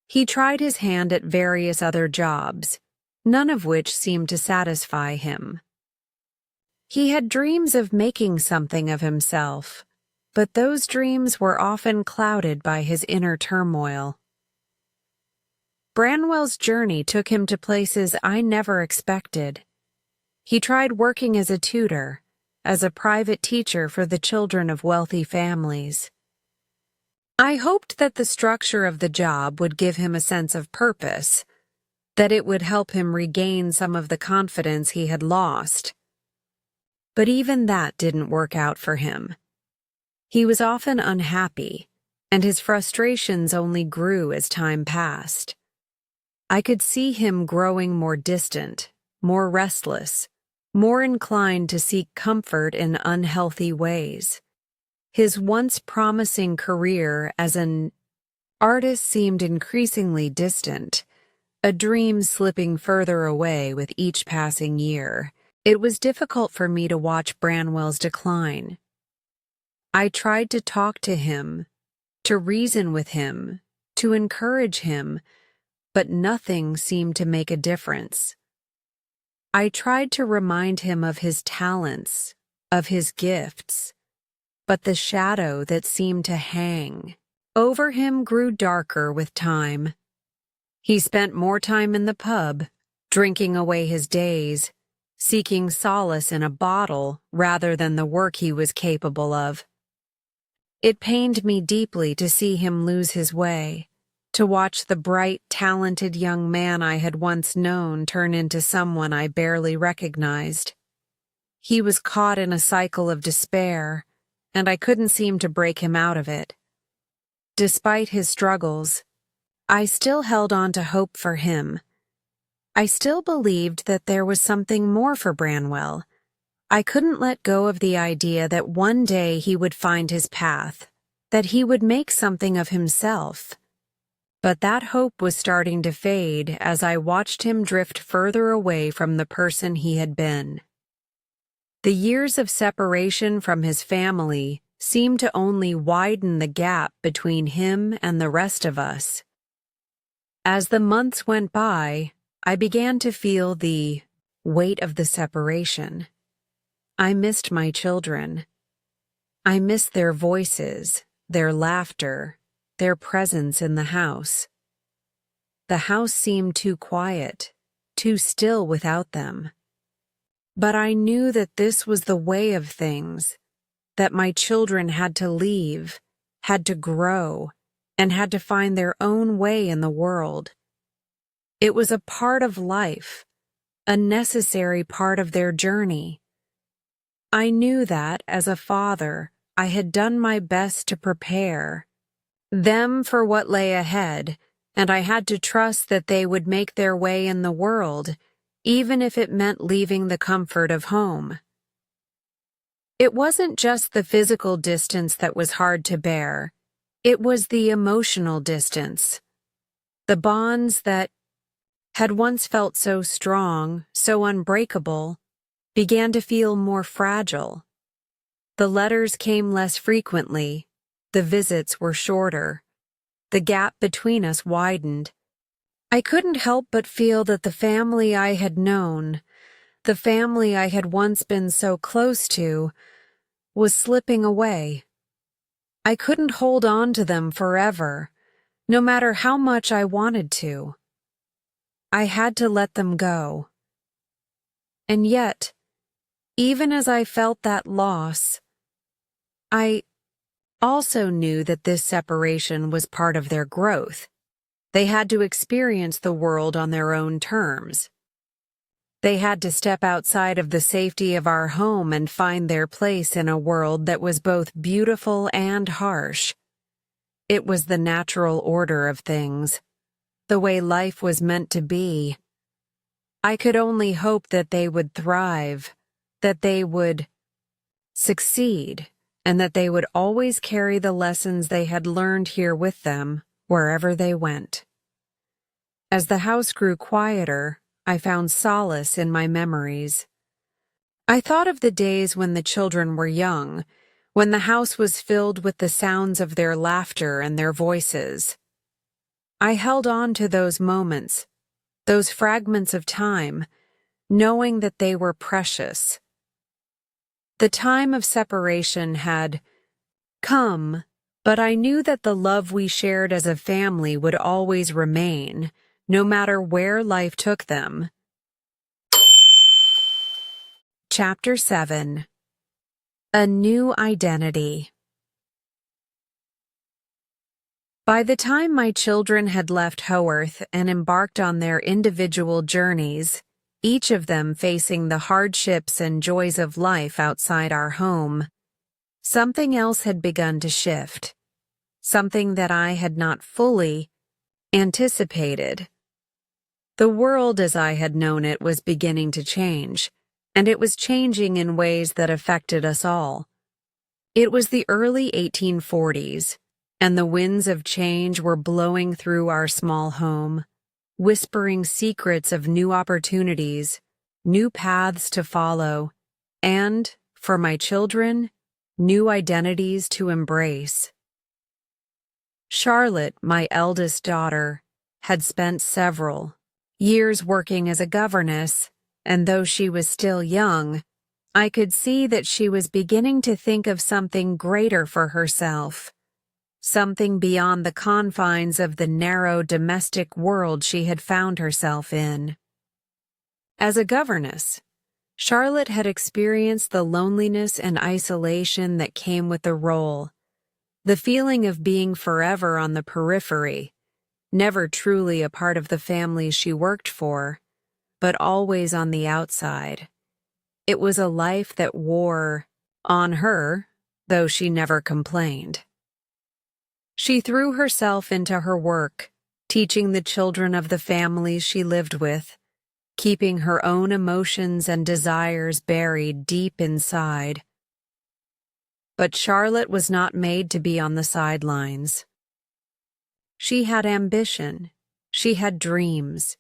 he tried his hand at various other jobs, none of which seemed to satisfy him. He had dreams of making something of himself, but those dreams were often clouded by his inner turmoil. Branwell's journey took him to places I never expected. He tried working as a tutor, as a private teacher for the children of wealthy families. I hoped that the structure of the job would give him a sense of purpose, that it would help him regain some of the confidence he had lost. But even that didn't work out for him. He was often unhappy, and his frustrations only grew as time passed. I could see him growing more distant, more restless, more inclined to seek comfort in unhealthy ways. His once promising career as an artist seemed increasingly distant, a dream slipping further away with each passing year. It was difficult for me to watch Branwell's decline. I tried to talk to him, to reason with him, to encourage him, but nothing seemed to make a difference. I tried to remind him of his talents, of his gifts, but the shadow that seemed to hang over him grew darker with time. He spent more time in the pub, drinking away his days, seeking solace in a bottle rather than the work he was capable of. It pained me deeply to see him lose his way, to watch the bright, talented young man I had once known turn into someone I barely recognized. He was caught in a cycle of despair, and I couldn't seem to break him out of it. Despite his struggles, I still held on to hope for him. I still believed that there was something more for Branwell. I couldn't let go of the idea that one day he would find his path, that he would make something of himself. But that hope was starting to fade as I watched him drift further away from the person he had been. The years of separation from his family seemed to only widen the gap between him and the rest of us. As the months went by, I began to feel the weight of the separation. I missed my children. I missed their voices, their laughter, their presence in the house. The house seemed too quiet, too still without them. But I knew that this was the way of things, that my children had to leave, had to grow, and had to find their own way in the world. It was a part of life, a necessary part of their journey. I knew that, as a father, I had done my best to prepare them for what lay ahead, and I had to trust that they would make their way in the world, even if it meant leaving the comfort of home. It wasn't just the physical distance that was hard to bear. It was the emotional distance. The bonds that had once felt so strong, so unbreakable, began to feel more fragile. The letters came less frequently. The visits were shorter. The gap between us widened. I couldn't help but feel that the family I had known, the family I had once been so close to, was slipping away. I couldn't hold on to them forever, no matter how much I wanted to. I had to let them go. And yet, even as I felt that loss, I also knew that this separation was part of their growth. They had to experience the world on their own terms. They had to step outside of the safety of our home and find their place in a world that was both beautiful and harsh. It was the natural order of things, the way life was meant to be. I could only hope that they would thrive, that they would succeed, and that they would always carry the lessons they had learned here with them, wherever they went. As the house grew quieter, I found solace in my memories. I thought of the days when the children were young, when the house was filled with the sounds of their laughter and their voices. I held on to those moments, those fragments of time, knowing that they were precious. The time of separation had come, but I knew that the love we shared as a family would always remain, no matter where life took them. Chapter 7. A New Identity. By the time my children had left Haworth and embarked on their individual journeys, each of them facing the hardships and joys of life outside our home, something else had begun to shift, something that I had not fully anticipated. The world as I had known it was beginning to change, and it was changing in ways that affected us all. It was the early 1840s, and the winds of change were blowing through our small home, whispering secrets of new opportunities, new paths to follow, and, for my children, new identities to embrace. Charlotte, my eldest daughter, had spent several years working as a governess, and though she was still young, I could see that she was beginning to think of something greater for herself, something beyond the confines of the narrow domestic world she had found herself in. As a governess, Charlotte had experienced the loneliness and isolation that came with the role, the feeling of being forever on the periphery, never truly a part of the family she worked for, but always on the outside. It was a life that wore on her, though she never complained. She threw herself into her work, teaching the children of the families she lived with, keeping her own emotions and desires buried deep inside. But Charlotte was not made to be on the sidelines. She had ambition, she had dreams,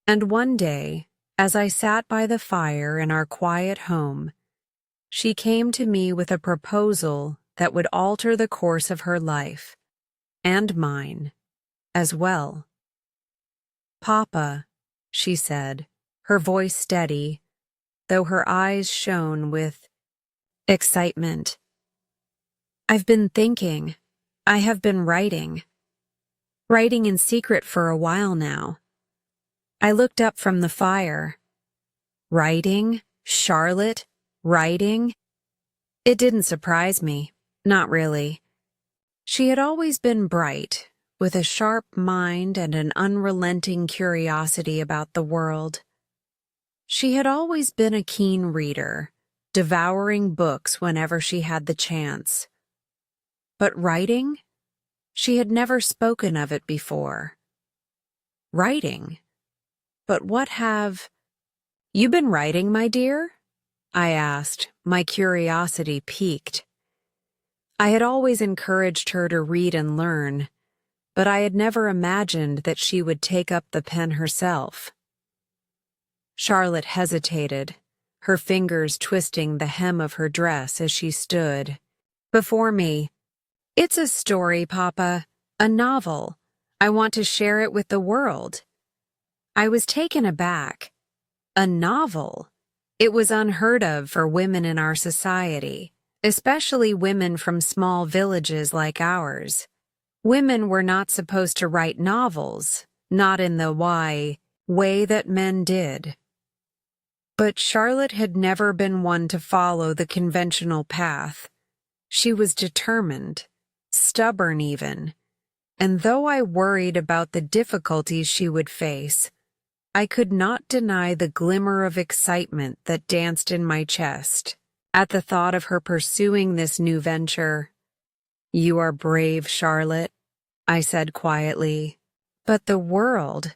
and one day, as I sat by the fire in our quiet home, she came to me with a proposal that would alter the course of her life, and mine, as well. "Papa," she said, her voice steady, though her eyes shone with excitement. "I've been thinking. I have been writing in secret for a while now." I looked up from the fire. Writing? Charlotte? Writing? It didn't surprise me, not really. She had always been bright, with a sharp mind and an unrelenting curiosity about the world. She had always been a keen reader, devouring books whenever she had the chance. But writing? She had never spoken of it before. Writing? But what have... "You been writing, my dear?" I asked, my curiosity piqued. I had always encouraged her to read and learn, but I had never imagined that she would take up the pen herself. Charlotte hesitated, her fingers twisting the hem of her dress as she stood before me. "It's a story, Papa, a novel. I want to share it with the world." I was taken aback. A novel? It was unheard of for women in our society, especially women from small villages like ours. Women were not supposed to write novels, not in the way that men did. But Charlotte had never been one to follow the conventional path. She was determined, stubborn even, and though I worried about the difficulties she would face, I could not deny the glimmer of excitement that danced in my chest at the thought of her pursuing this new venture. "You are brave, Charlotte," I said quietly. "But the world,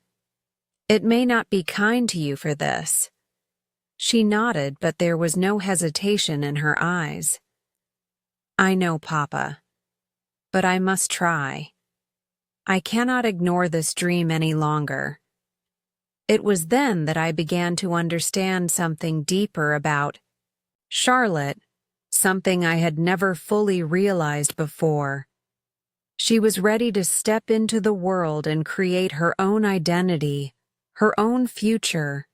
It may not be kind to you for this. She nodded, but there was no hesitation in her eyes. I know, Papa, but I must try. I cannot ignore this dream any longer. It was then that I began to understand something deeper about Charlotte, something I had never fully realized before. She was ready to step into the world and create her own identity, her own future.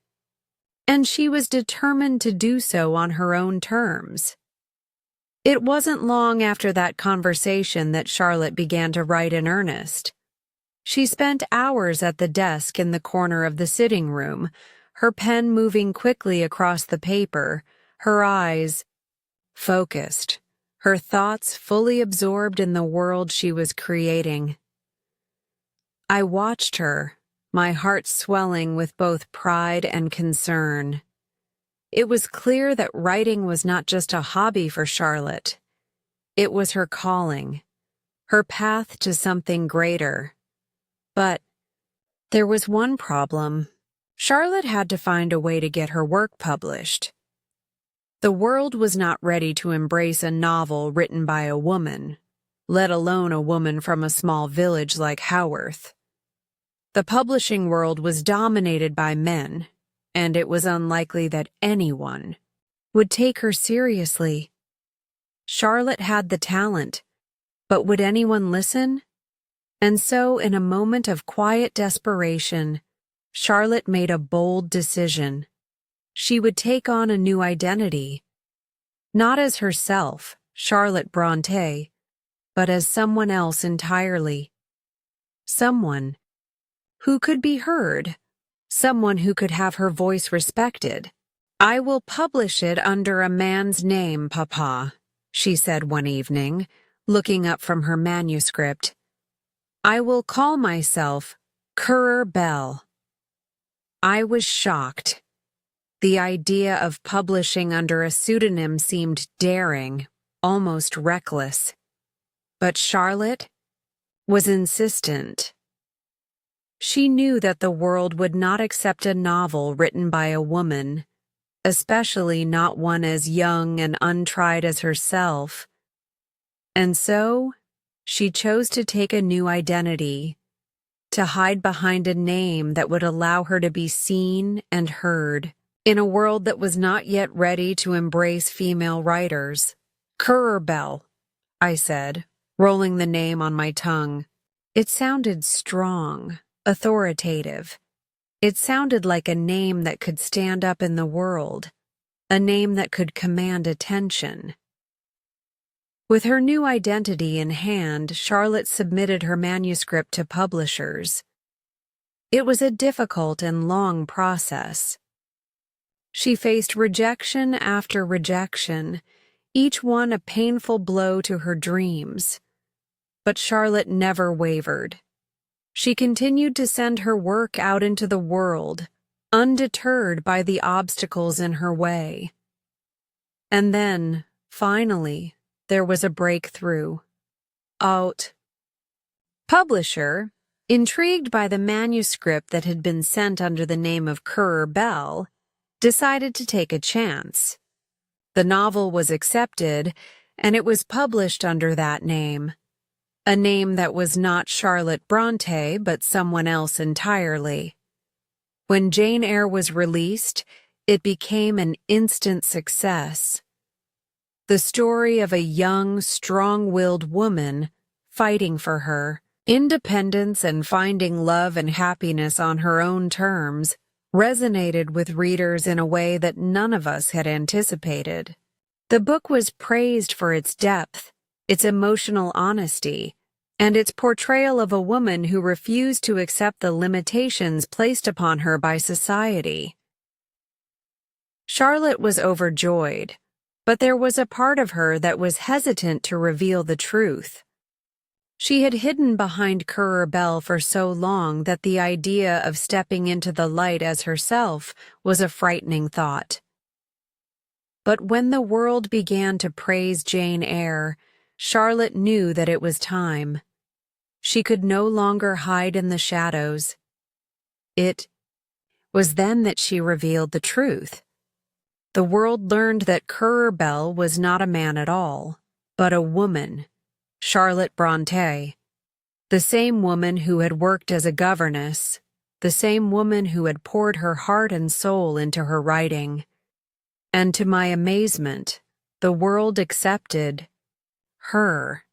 And she was determined to do so on her own terms. It wasn't long after that conversation that Charlotte began to write in earnest. She spent hours at the desk in the corner of the sitting room, her pen moving quickly across the paper, her eyes focused, her thoughts fully absorbed in the world she was creating. I watched her, my heart swelling with both pride and concern. It was clear that writing was not just a hobby for Charlotte. It was her calling, her path to something greater. But there was one problem. Charlotte had to find a way to get her work published. The world was not ready to embrace a novel written by a woman, let alone a woman from a small village like Haworth. The publishing world was dominated by men, and it was unlikely that anyone would take her seriously. Charlotte had the talent, but would anyone listen? And so, in a moment of quiet desperation, Charlotte made a bold decision. She would take on a new identity, not as herself, Charlotte Brontë, but as someone else entirely. Someone who could be heard, someone who could have her voice respected. I will publish it under a man's name, Papa, she said one evening, looking up from her manuscript. I will call myself Currer Bell. I was shocked. The idea of publishing under a pseudonym seemed daring, almost reckless. But Charlotte was insistent. She knew that the world would not accept a novel written by a woman, especially not one as young and untried as herself. And so, she chose to take a new identity, to hide behind a name that would allow her to be seen and heard in a world that was not yet ready to embrace female writers. Currer Bell, I said, rolling the name on my tongue. It sounded strong, authoritative. It sounded like a name that could stand up in the world, a name that could command attention. With her new identity in hand, Charlotte submitted her manuscript to publishers. It was a difficult and long process. She faced rejection after rejection, each one a painful blow to her dreams. But Charlotte never wavered. She continued to send her work out into the world, undeterred by the obstacles in her way. And then, finally, there was a breakthrough. Publisher, intrigued by the manuscript that had been sent under the name of Currer Bell, decided to take a chance. The novel was accepted, and it was published under that name. A name that was not Charlotte Brontë, but someone else entirely. When Jane Eyre was released, it became an instant success. The story of a young, strong-willed woman fighting for her independence and finding love and happiness on her own terms resonated with readers in a way that none of us had anticipated. The book was praised for its depth, its emotional honesty, and its portrayal of a woman who refused to accept the limitations placed upon her by society. Charlotte was overjoyed, but there was a part of her that was hesitant to reveal the truth. She had hidden behind Currer Bell for so long that the idea of stepping into the light as herself was a frightening thought. But when the world began to praise Jane Eyre, Charlotte knew that it was time. She could no longer hide in the shadows. It was then that she revealed the truth. The world learned that Currer Bell was not a man at all, but a woman, Charlotte Brontë, the same woman who had worked as a governess, the same woman who had poured her heart and soul into her writing. And to my amazement, the world accepted her.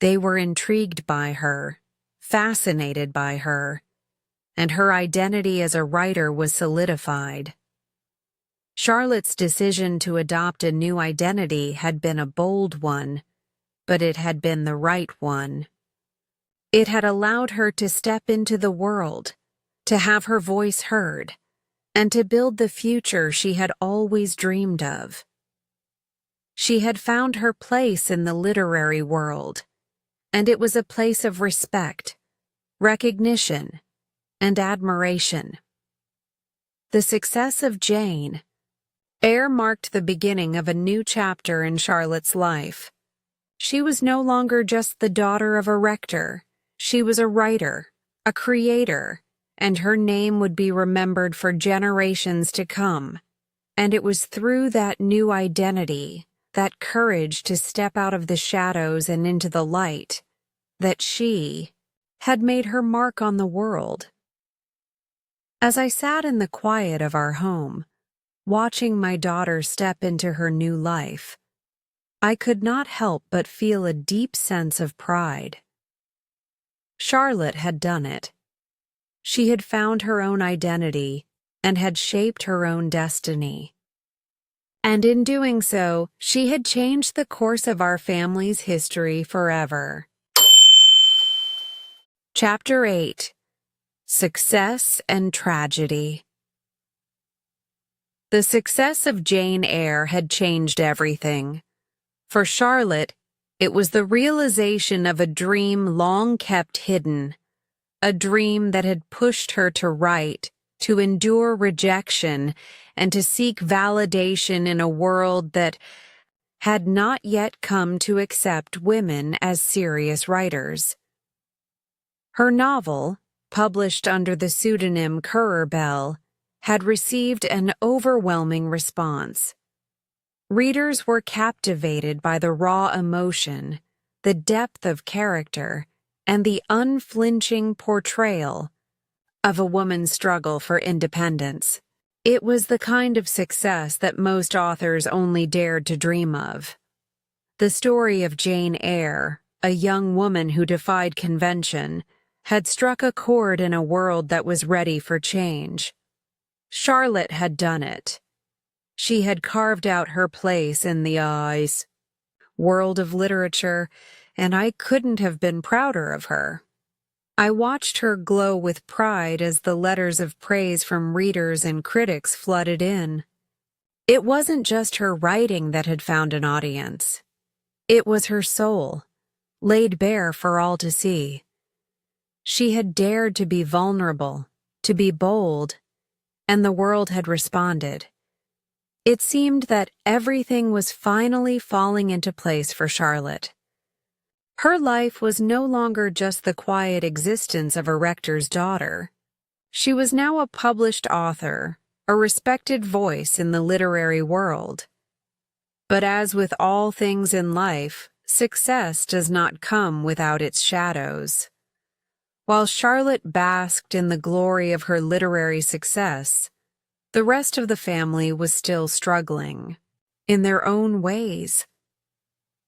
They were intrigued by her, fascinated by her, and her identity as a writer was solidified. Charlotte's decision to adopt a new identity had been a bold one, but it had been the right one. It had allowed her to step into the world, to have her voice heard, and to build the future she had always dreamed of. She had found her place in the literary world, and it was a place of respect, recognition, and admiration. The success of Jane Eyre marked the beginning of a new chapter in Charlotte's life. She was no longer just the daughter of a rector. She was a writer, a creator, and her name would be remembered for generations to come. And it was through that new identity, that courage to step out of the shadows and into the light, that she had made her mark on the world. As I sat in the quiet of our home, watching my daughter step into her new life, I could not help but feel a deep sense of pride. Charlotte had done it. She had found her own identity and had shaped her own destiny. And in doing so, she had changed the course of our family's history forever. Chapter 8: Success and Tragedy. The success of Jane Eyre had changed everything. For Charlotte, it was the realization of a dream long kept hidden, a dream that had pushed her to write, to endure rejection, and to seek validation in a world that had not yet come to accept women as serious writers. Her novel, published under the pseudonym Currer Bell, had received an overwhelming response. Readers were captivated by the raw emotion, the depth of character, and the unflinching portrayal of a woman's struggle for independence. It was the kind of success that most authors only dared to dream of. The story of Jane Eyre, a young woman who defied convention, had struck a chord in a world that was ready for change. Charlotte had done it. She had carved out her place in the world of literature, and I couldn't have been prouder of her. I watched her glow with pride as the letters of praise from readers and critics flooded in. It wasn't just her writing that had found an audience. It was her soul, laid bare for all to see. She had dared to be vulnerable, to be bold, and the world had responded. It seemed that everything was finally falling into place for Charlotte. Her life was no longer just the quiet existence of a rector's daughter. She was now a published author, a respected voice in the literary world. But as with all things in life, success does not come without its shadows. While Charlotte basked in the glory of her literary success, the rest of the family was still struggling, in their own ways.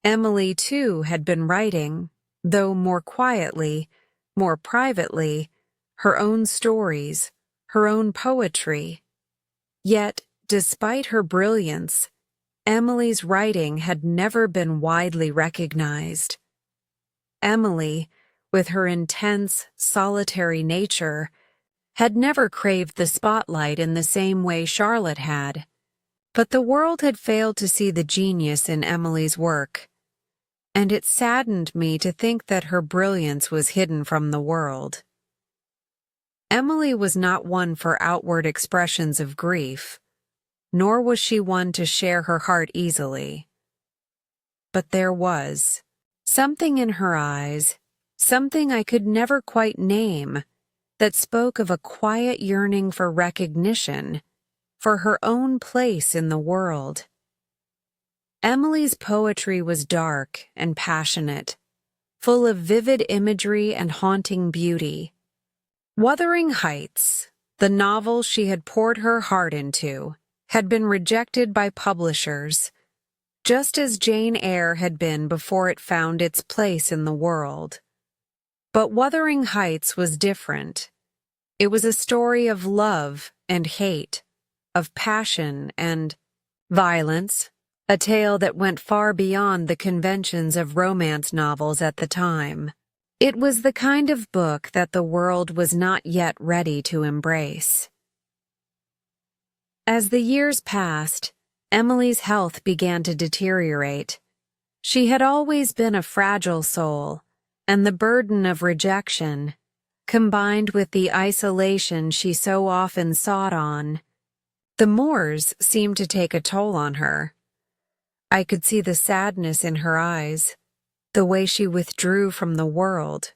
Emily, too, had been writing, though more quietly, more privately, her own stories, her own poetry. Yet, despite her brilliance, Emily's writing had never been widely recognized. Emily, with her intense, solitary nature, had never craved the spotlight in the same way Charlotte had. But the world had failed to see the genius in Emily's work, and it saddened me to think that her brilliance was hidden from the world. Emily was not one for outward expressions of grief, nor was she one to share her heart easily. But there was something in her eyes, something I could never quite name, that spoke of a quiet yearning for recognition, for her own place in the world. Emily's poetry was dark and passionate, full of vivid imagery and haunting beauty. Wuthering Heights, the novel she had poured her heart into, had been rejected by publishers, just as Jane Eyre had been before it found its place in the world. But Wuthering Heights was different. It was a story of love and hate, of passion and violence, a tale that went far beyond the conventions of romance novels at the time. It was the kind of book that the world was not yet ready to embrace. As the years passed, Emily's health began to deteriorate. She had always been a fragile soul, and the burden of rejection, combined with the isolation she so often sought on, the moors seemed to take a toll on her. I could see the sadness in her eyes, the way she withdrew from the world,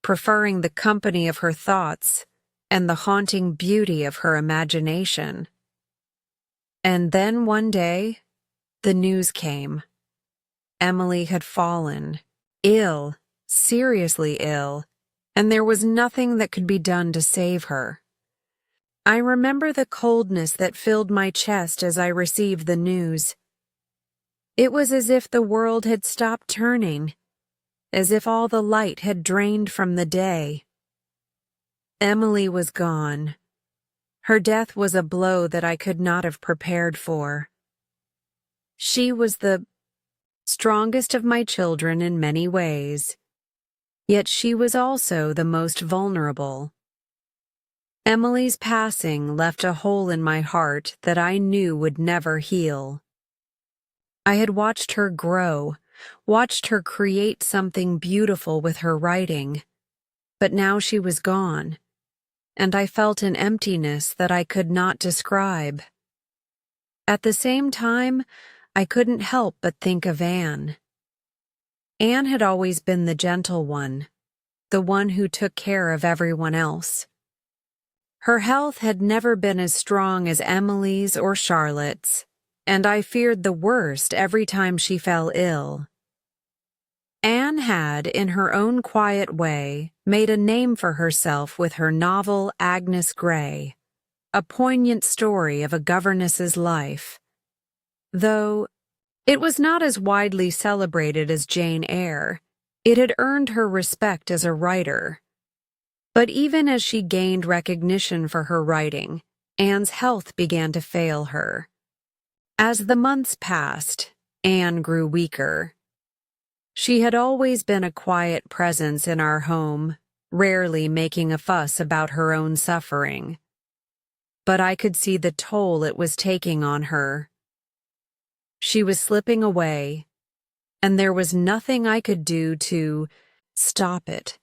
preferring the company of her thoughts and the haunting beauty of her imagination. And then one day, the news came. Emily had fallen, ill, seriously ill, and there was nothing that could be done to save her. I remember the coldness that filled my chest as I received the news. It was as if the world had stopped turning, as if all the light had drained from the day. Emily was gone. Her death was a blow that I could not have prepared for. She was the strongest of my children in many ways, yet she was also the most vulnerable. Emily's passing left a hole in my heart that I knew would never heal. I had watched her grow, watched her create something beautiful with her writing, but now she was gone, and I felt an emptiness that I could not describe. At the same time, I couldn't help but think of Anne. Anne had always been the gentle one, the one who took care of everyone else. Her health had never been as strong as Emily's or Charlotte's, and I feared the worst every time she fell ill. Anne had, in her own quiet way, made a name for herself with her novel Agnes Grey, a poignant story of a governess's life. Though it was not as widely celebrated as Jane Eyre, it had earned her respect as a writer. But even as she gained recognition for her writing, Anne's health began to fail her. As the months passed, Anne grew weaker. She had always been a quiet presence in our home, rarely making a fuss about her own suffering. But I could see the toll it was taking on her. She was slipping away, and there was nothing I could do to stop it.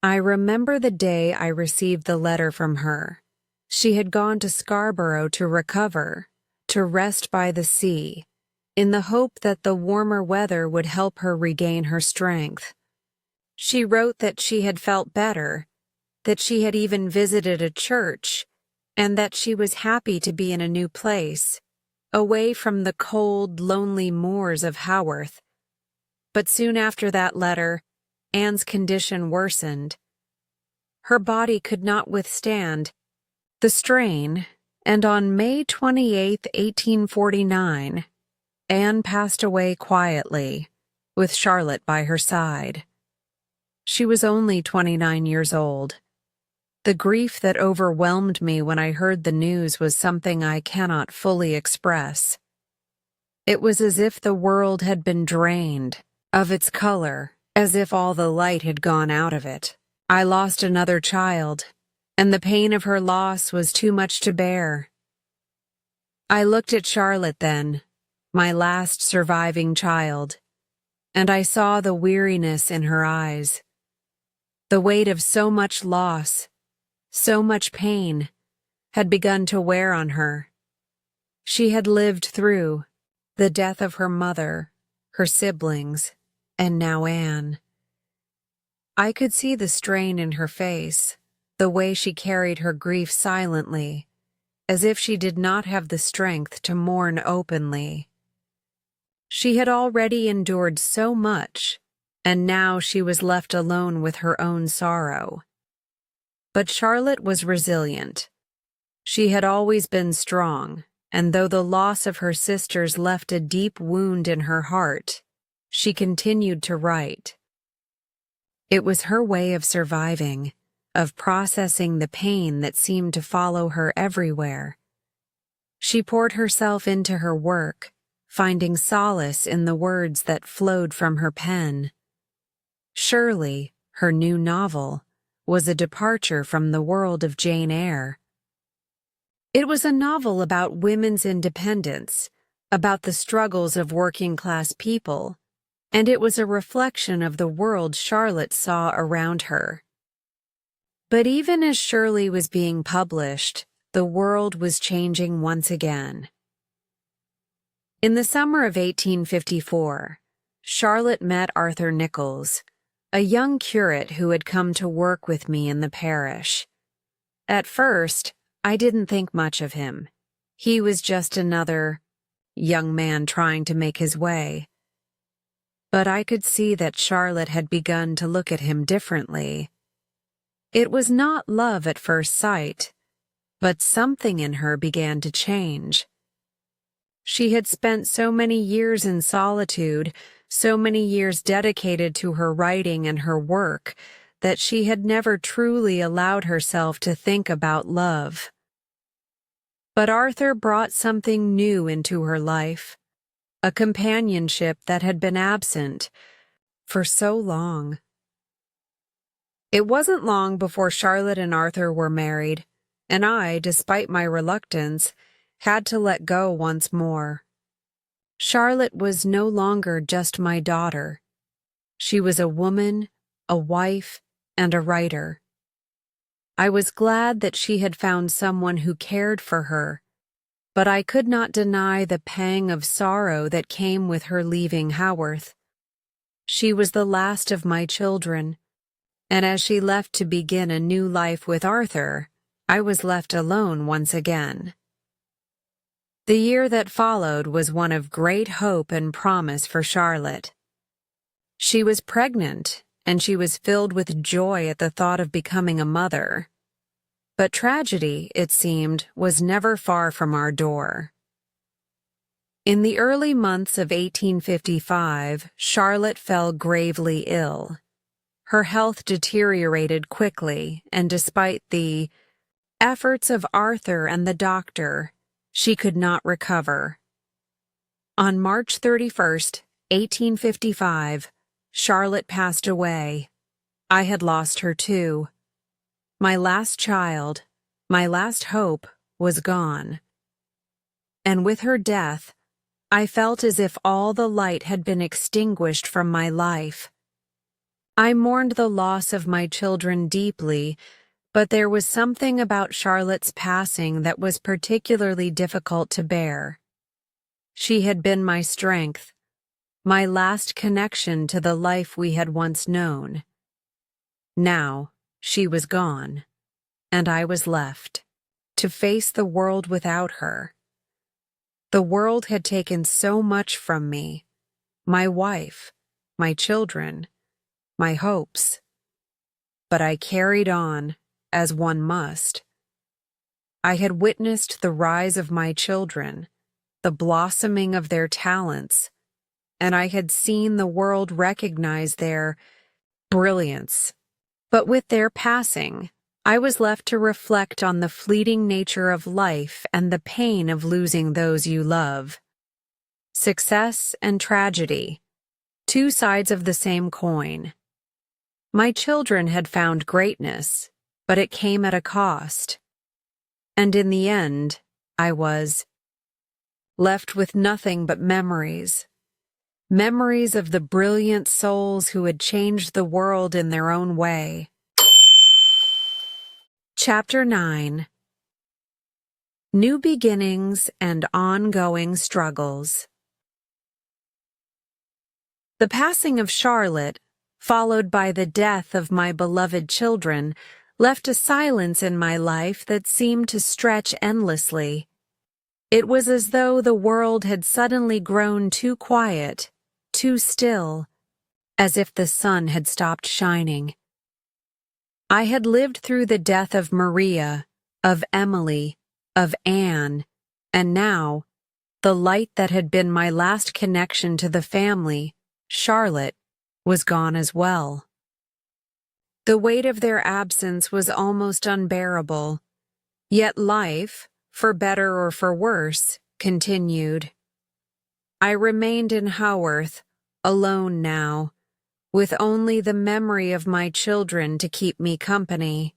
I remember the day I received the letter from her. She had gone to Scarborough to recover, to rest by the sea, in the hope that the warmer weather would help her regain her strength. She wrote that she had felt better, that she had even visited a church, and that she was happy to be in a new place, away from the cold, lonely moors of Haworth. But soon after that letter, Anne's condition worsened. Her body could not withstand the strain, and on May 28, 1849, Anne passed away quietly, with Charlotte by her side. She was only 29 years old. The grief that overwhelmed me when I heard the news was something I cannot fully express. It was as if the world had been drained of its color, as if all the light had gone out of it. I lost another child, and the pain of her loss was too much to bear. I looked at Charlotte then, my last surviving child, and I saw the weariness in her eyes. The weight of so much loss, so much pain, had begun to wear on her. She had lived through the death of her mother, her siblings, and now Anne. I could see the strain in her face, the the way she carried her grief silently, as if she did not have the strength to mourn openly. She had already endured so much, and now she was left alone with her own sorrow. But Charlotte was resilient. She had always been strong, and though the loss of her sisters left a deep wound in her heart, she continued to write. It was her way of surviving, of processing the pain that seemed to follow her everywhere. She poured herself into her work, finding solace in the words that flowed from her pen. Surely, her new novel was a departure from the world of Jane Eyre. It was a novel about women's independence, about the struggles of working-class people, and it was a reflection of the world Charlotte saw around her. But even as Shirley was being published, the world was changing once again. In the summer of 1854, Charlotte met Arthur Nichols, a young curate who had come to work with me in the parish. At first, I didn't think much of him. He was just another young man trying to make his way. But I could see that Charlotte had begun to look at him differently. It was not love at first sight, but something in her began to change. She had spent so many years in solitude, so many years dedicated to her writing and her work, that she had never truly allowed herself to think about love. But Arthur brought something new into her life, a companionship that had been absent for so long. It wasn't long before Charlotte and Arthur were married, and I, despite my reluctance, had to let go once more. Charlotte was no longer just my daughter. She was a woman, a wife, and a writer. I was glad that she had found someone who cared for her, but I could not deny the pang of sorrow that came with her leaving Haworth. She was the last of my children, and as she left to begin a new life with Arthur, I was left alone once again. The year that followed was one of great hope and promise for Charlotte. She was pregnant, and she was filled with joy at the thought of becoming a mother. But tragedy, it seemed, was never far from our door. In the early months of 1855, Charlotte fell gravely ill. Her health deteriorated quickly, and despite the efforts of Arthur and the doctor, she could not recover. On March 31st, 1855, Charlotte passed away. I had lost her too. My last child, my last hope, was gone. And with her death, I felt as if all the light had been extinguished from my life. I mourned the loss of my children deeply, but there was something about Charlotte's passing that was particularly difficult to bear. She had been my strength, my last connection to the life we had once known. Now, she was gone, and I was left to face the world without her. The world had taken so much from me, my wife, my children, my hopes. But I carried on, as one must. I had witnessed the rise of my children, the blossoming of their talents, and I had seen the world recognize their brilliance. But with their passing, I was left to reflect on the fleeting nature of life and the pain of losing those you love. Success and tragedy, two sides of the same coin. My children had found greatness, but it came at a cost. And in the end, I was left with nothing but memories. Memories of the brilliant souls who had changed the world in their own way. Chapter 9. New Beginnings and Ongoing Struggles. The passing of Charlotte, followed by the death of my beloved children, left a silence in my life that seemed to stretch endlessly. It was as though the world had suddenly grown too quiet, too still, as if the sun had stopped shining. I had lived through the death of Maria, of Emily, of Anne, and now, the light that had been my last connection to the family, Charlotte, was gone as well. The weight of their absence was almost unbearable, yet life, for better or for worse, continued. I remained in Haworth, alone now, with only the memory of my children to keep me company.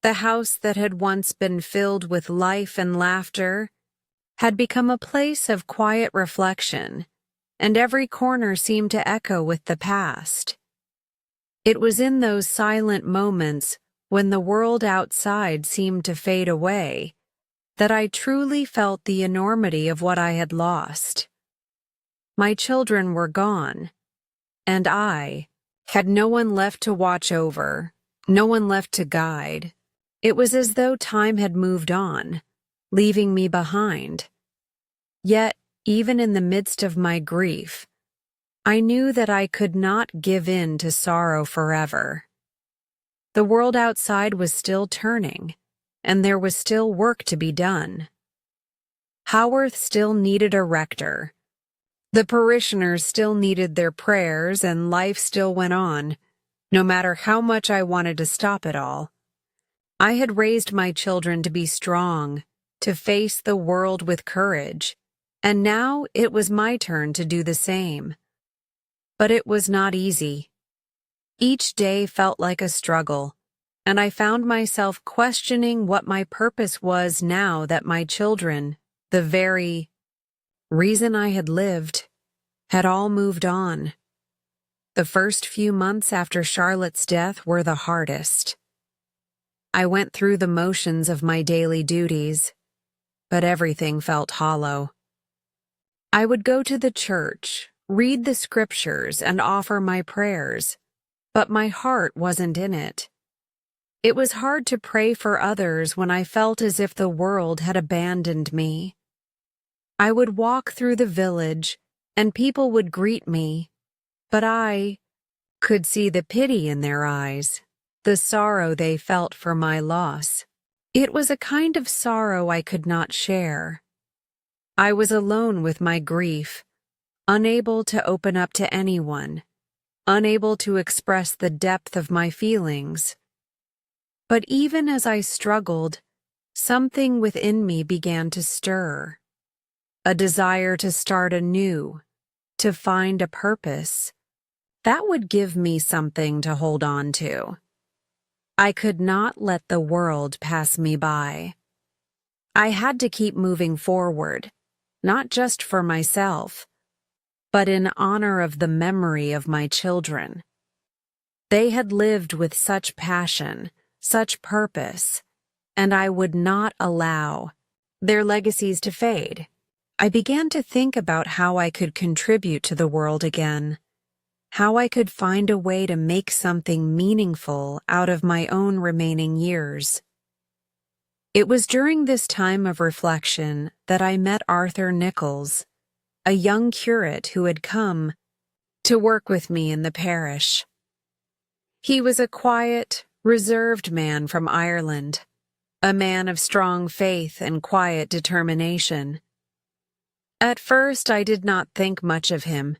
The house that had once been filled with life and laughter had become a place of quiet reflection, and every corner seemed to echo with the past. It was in those silent moments when the world outside seemed to fade away that I truly felt the enormity of what I had lost. My children were gone, and I had no one left to watch over, no one left to guide. It was as though time had moved on, leaving me behind. Yet, even in the midst of my grief, I knew that I could not give in to sorrow forever. The world outside was still turning, and there was still work to be done. Haworth still needed a rector. The parishioners still needed their prayers, and life still went on, no matter how much I wanted to stop it all. I had raised my children to be strong, to face the world with courage, and now it was my turn to do the same. But it was not easy. Each day felt like a struggle, and I found myself questioning what my purpose was now that my children, the very reason I had lived, had all moved on. The first few months after Charlotte's death were the hardest. I went through the motions of my daily duties, but everything felt hollow. I would go to the church, read the scriptures, and offer my prayers, but my heart wasn't in it. It was hard to pray for others when I felt as if the world had abandoned me. I would walk through the village, and people would greet me, but I could see the pity in their eyes, the sorrow they felt for my loss. It was a kind of sorrow I could not share. I was alone with my grief, unable to open up to anyone, unable to express the depth of my feelings. But even as I struggled, something within me began to stir. A desire to start anew, to find a purpose. That would give me something to hold on to. I could not let the world pass me by. I had to keep moving forward, not just for myself, but in honor of the memory of my children. They had lived with such passion, such purpose, and I would not allow their legacies to fade. I began to think about how I could contribute to the world again, how I could find a way to make something meaningful out of my own remaining years. It was during this time of reflection that I met Arthur Nichols, a young curate who had come to work with me in the parish. He was a quiet, reserved man from Ireland, a man of strong faith and quiet determination. At first, I did not think much of him.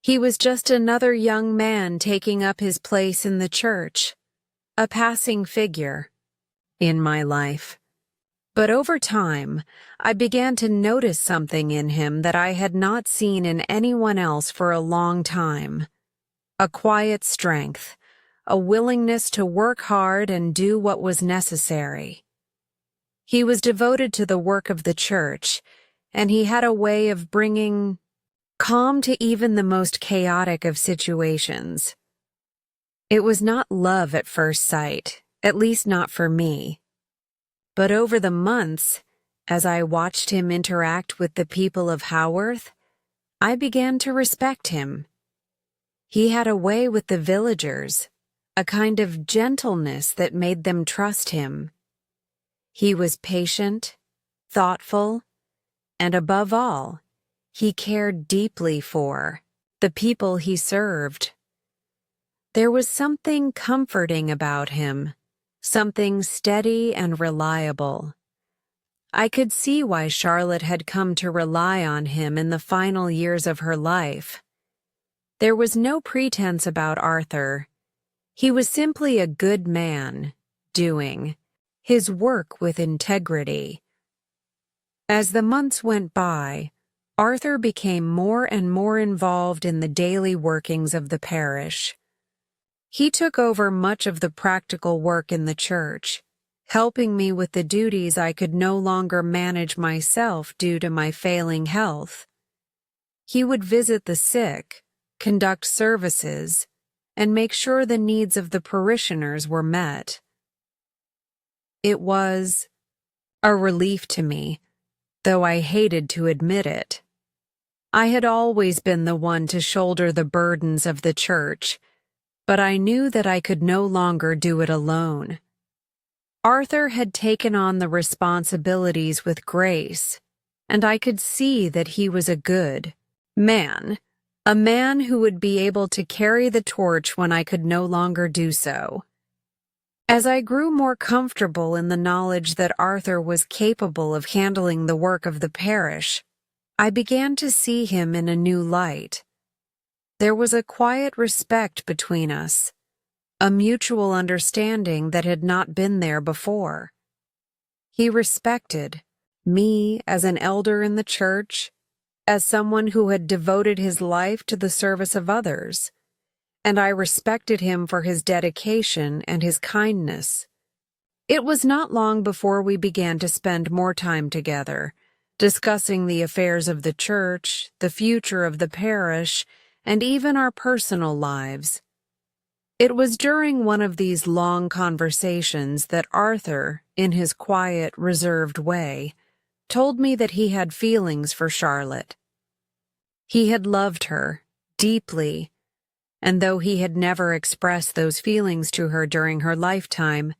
He was just another young man taking up his place in the church, a passing figure in my life. But over time, I began to notice something in him that I had not seen in anyone else for a long time. A quiet strength, a willingness to work hard and do what was necessary. He was devoted to the work of the church, and he had a way of bringing calm to even the most chaotic of situations. It was not love at first sight, at least not for me. But over the months, as I watched him interact with the people of Haworth, I began to respect him. He had a way with the villagers, a kind of gentleness that made them trust him. He was patient, thoughtful, and above all, he cared deeply for the people he served. There was something comforting about him, something steady and reliable. I could see why Charlotte had come to rely on him in the final years of her life. There was no pretense about Arthur. He was simply a good man, doing his work with integrity. As the months went by, Arthur became more and more involved in the daily workings of the parish. He took over much of the practical work in the church, helping me with the duties I could no longer manage myself due to my failing health. He would visit the sick, conduct services, and make sure the needs of the parishioners were met. It was a relief to me, though I hated to admit it. I had always been the one to shoulder the burdens of the church, but I knew that I could no longer do it alone. Arthur had taken on the responsibilities with grace, and I could see that he was a good man, a man who would be able to carry the torch when I could no longer do so. As I grew more comfortable in the knowledge that Arthur was capable of handling the work of the parish, I began to see him in a new light. There was a quiet respect between us, a mutual understanding that had not been there before. He respected me as an elder in the church, as someone who had devoted his life to the service of others, and I respected him for his dedication and his kindness. It was not long before we began to spend more time together, discussing the affairs of the church, the future of the parish, and even our personal lives. It was during one of these long conversations that Arthur, in his quiet, reserved way, told me that he had feelings for Charlotte. He had loved her deeply, and though he had never expressed those feelings to her during her lifetime,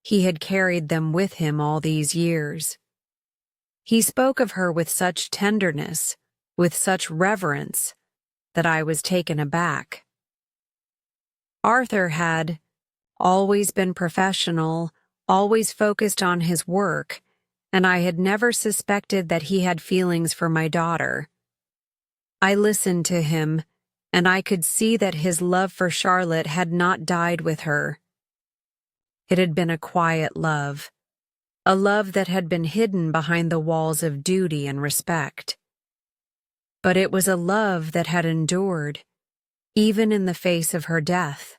he had carried them with him all these years. He spoke of her with such tenderness, with such reverence, that I was taken aback. Arthur had always been professional, always focused on his work, and I had never suspected that he had feelings for my daughter. I listened to him, and I could see that his love for Charlotte had not died with her. It had been a quiet love, a love that had been hidden behind the walls of duty and respect. But it was a love that had endured, even in the face of her death.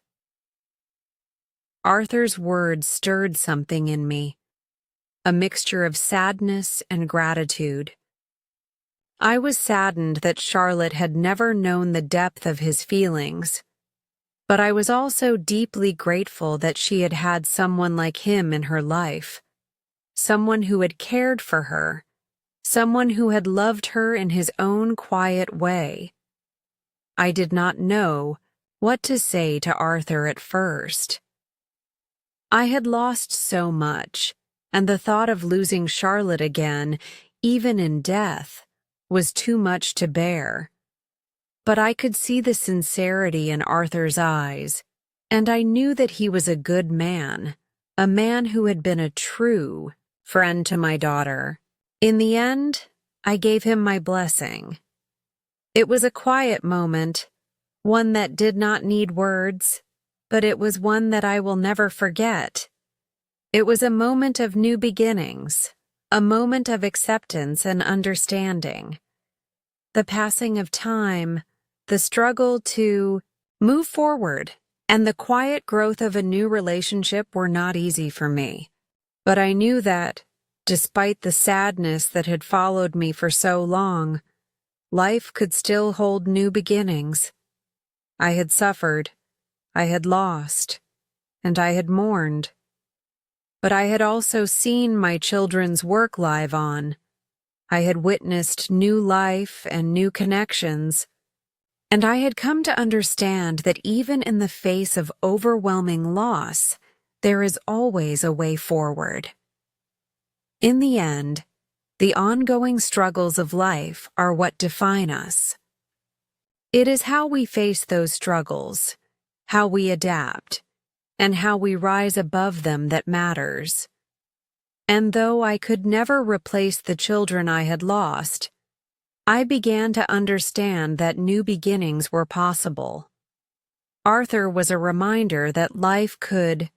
Arthur's words stirred something in me, a mixture of sadness and gratitude. I was saddened that Charlotte had never known the depth of his feelings, but I was also deeply grateful that she had had someone like him in her life, someone who had cared for her, someone who had loved her in his own quiet way. I did not know what to say to Arthur at first. I had lost so much, and the thought of losing Charlotte again, even in death, was too much to bear. But I could see the sincerity in Arthur's eyes, and I knew that he was a good man, a man who had been a true friend to my daughter. In the end, I gave him my blessing. It was a quiet moment, one that did not need words, but it was one that I will never forget. It was a moment of new beginnings, a moment of acceptance and understanding. The passing of time, the struggle to move forward, and the quiet growth of a new relationship were not easy for me. But I knew that, despite the sadness that had followed me for so long, life could still hold new beginnings. I had suffered, I had lost, and I had mourned. But I had also seen my children's work live on. I had witnessed new life and new connections, And I had come to understand that even in the face of overwhelming loss, there is always a way forward. In the end, the ongoing struggles of life are what define us. It is how we face those struggles, how we adapt, and how we rise above them that matters. And though I could never replace the children I had lost, I began to understand that new beginnings were possible. Arthur was a reminder that life could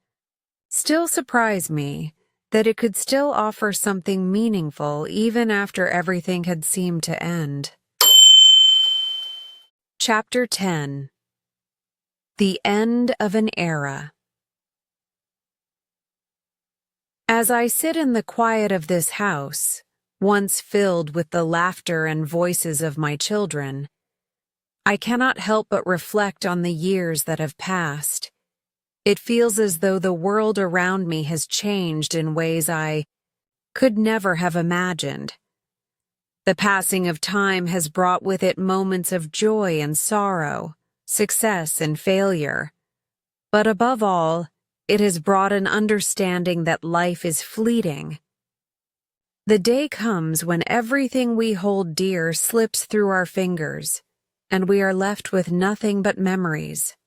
still surprise me, that it could still offer something meaningful even after everything had seemed to end. Chapter 10. The End of an Era. As I sit in the quiet of this house, once filled with the laughter and voices of my children, I cannot help but reflect on the years that have passed. It feels as though the world around me has changed in ways I could never have imagined. The passing of time has brought with it moments of joy and sorrow, success and failure. But above all, it has brought an understanding that life is fleeting. The day comes when everything we hold dear slips through our fingers, and we are left with nothing but memories.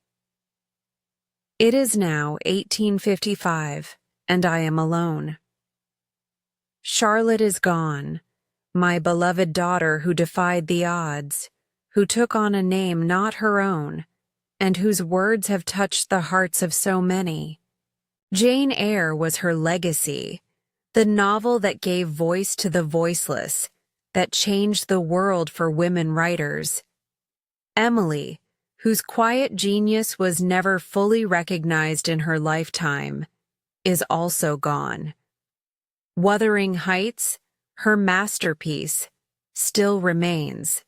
It is now 1855, and I am alone. Charlotte is gone, my beloved daughter who defied the odds, who took on a name not her own, and whose words have touched the hearts of so many. Jane Eyre was her legacy, the novel that gave voice to the voiceless, that changed the world for women writers. Emily, whose quiet genius was never fully recognized in her lifetime, is also gone. Wuthering Heights, her masterpiece, still remains,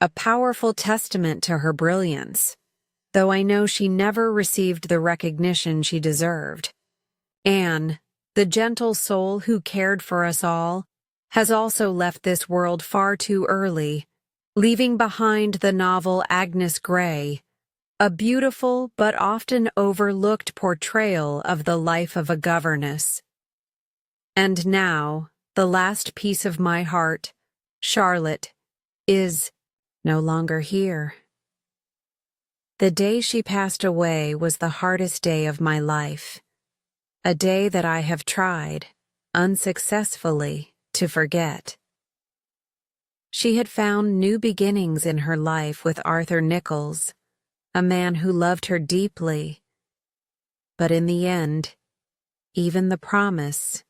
a powerful testament to her brilliance, though I know she never received the recognition she deserved. Anne, the gentle soul who cared for us all, has also left this world far too early, leaving behind the novel Agnes Grey, a beautiful but often overlooked portrayal of the life of a governess. And now, the last piece of my heart, Charlotte, is no longer here. The day she passed away was the hardest day of my life. A day that I have tried, unsuccessfully, to forget. She had found new beginnings in her life with Arthur Nichols, a man who loved her deeply. But in the end, even the promise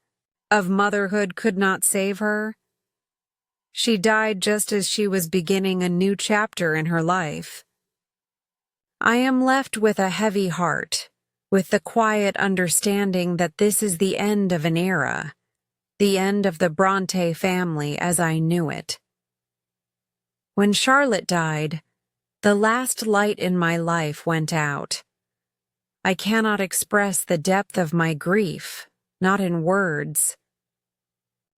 of motherhood could not save her. She died just as she was beginning a new chapter in her life. I am left with a heavy heart, with the quiet understanding that this is the end of an era, the end of the Bronte family as I knew it. When Charlotte died, the last light in my life went out. I cannot express the depth of my grief, not in words.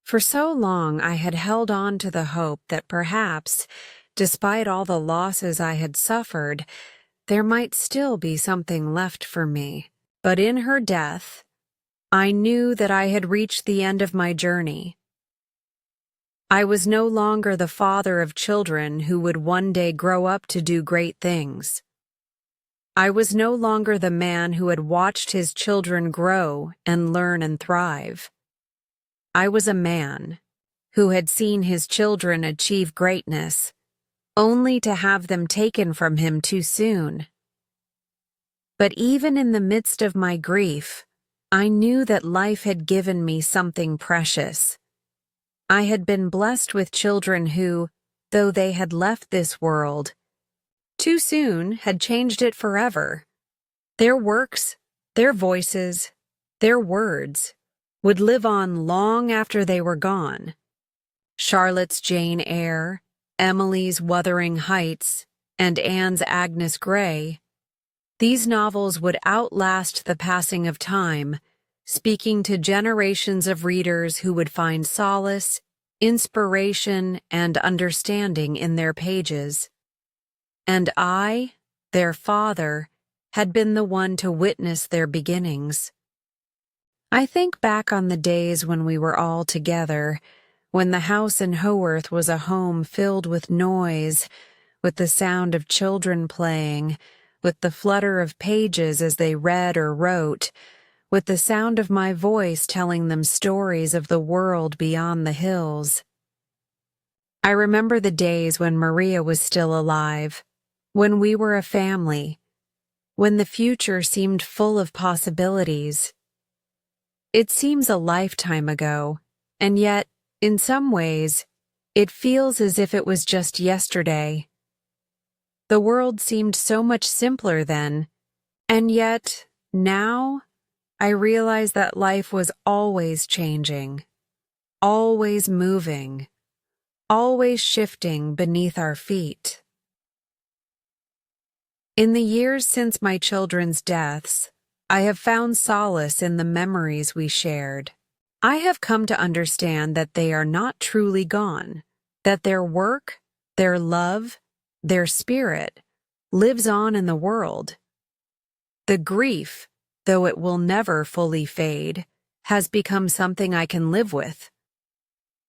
For so long I had held on to the hope that perhaps, despite all the losses I had suffered, there might still be something left for me. But in her death, I knew that I had reached the end of my journey. I was no longer the father of children who would one day grow up to do great things. I was no longer the man who had watched his children grow and learn and thrive. I was a man who had seen his children achieve greatness, only to have them taken from him too soon. But even in the midst of my grief, I knew that life had given me something precious. I had been blessed with children who, though they had left this world, too soon had changed it forever. Their works, their voices, their words would live on long after they were gone. Charlotte's Jane Eyre, Emily's Wuthering Heights, and Anne's Agnes Grey, these novels would outlast the passing of time, speaking to generations of readers who would find solace, inspiration, and understanding in their pages. and I, their father, had been the one to witness their beginnings. I think back on the days when we were all together, when the house in Haworth was a home filled with noise, with the sound of children playing, with the flutter of pages as they read or wrote, with the sound of my voice telling them stories of the world beyond the hills. I remember the days when Maria was still alive, when we were a family, when the future seemed full of possibilities. It seems a lifetime ago, and yet, in some ways, it feels as if it was just yesterday. The world seemed so much simpler then, and yet, now, I realize that life was always changing, always moving, always shifting beneath our feet. In the years since my children's deaths, I have found solace in the memories we shared. I have come to understand that they are not truly gone, that their work, their love, their spirit lives on in the world. The grief, though it will never fully fade, has become something I can live with.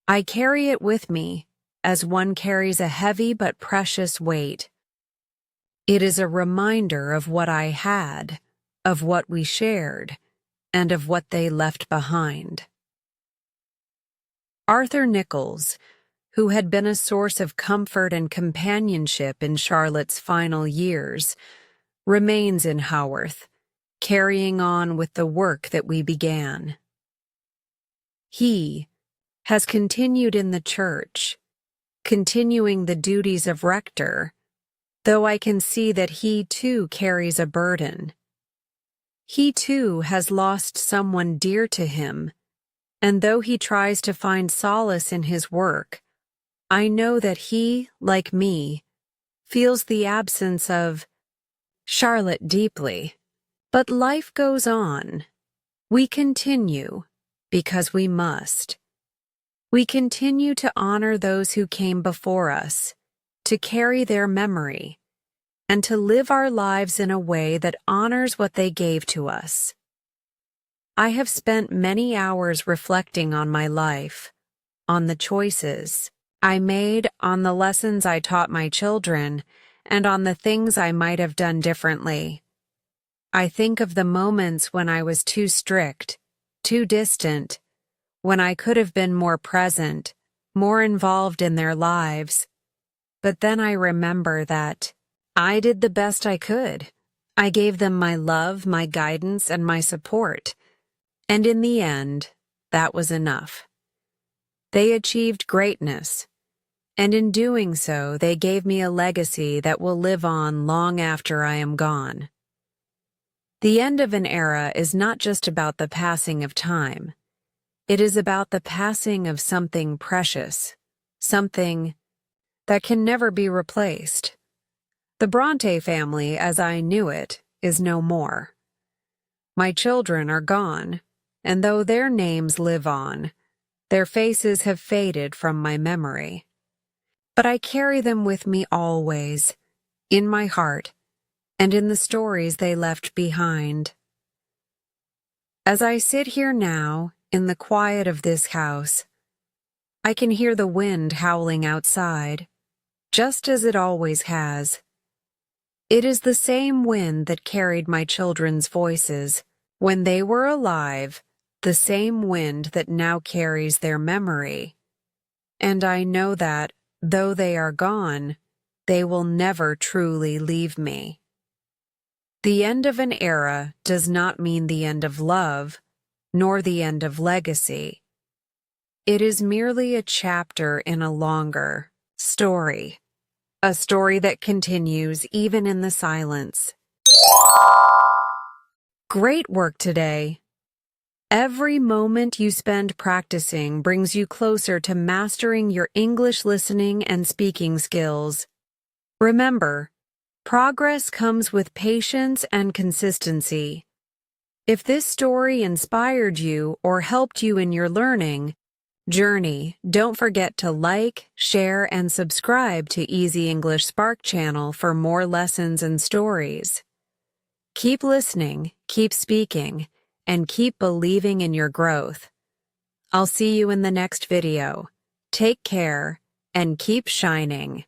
I carry it with me as one carries a heavy but precious weight. It is a reminder of what I had, of what we shared, and of what they left behind. Arthur Nichols, who had been a source of comfort and companionship in Charlotte's final years, remains in Haworth, carrying on with the work that we began. He has continued in the church, continuing the duties of rector, though I can see that he too carries a burden. He too has lost someone dear to him, and though he tries to find solace in his work, I know that he, like me, feels the absence of Charlotte deeply. But life goes on. We continue, because we must. We continue to honor those who came before us, to carry their memory, and to live our lives in a way that honors what they gave to us. I have spent many hours reflecting on my life, on the choices I made, on the lessons I taught my children, and on the things I might have done differently. I think of the moments when I was too strict, too distant, when I could have been more present, more involved in their lives. But then I remember that I did the best I could. I gave them my love, my guidance, and my support. And in the end, that was enough. They achieved greatness, and in doing so, they gave me a legacy that will live on long after I am gone. The end of an era is not just about the passing of time. It is about the passing of something precious, something that can never be replaced. The Bronte family, as I knew it, is no more. My children are gone, and though their names live on, their faces have faded from my memory. But I carry them with me always, in my heart, and in the stories they left behind. As I sit here now, in the quiet of this house, I can hear the wind howling outside, just as it always has. It is the same wind that carried my children's voices when they were alive, the same wind that now carries their memory. And I know that, though they are gone, they will never truly leave me. The end of an era does not mean the end of love, nor the end of legacy. It is merely a chapter in a longer story, a story that continues even in the silence. Great work today. Every moment you spend practicing brings you closer to mastering your English listening and speaking skills. Remember, progress comes with patience and consistency. If this story inspired you or helped you in your learning, journey, don't forget to like, share, and subscribe to Easy English Spark channel for more lessons and stories. Keep listening, keep speaking, and keep believing in your growth. I'll see you in the next video. Take care and keep shining.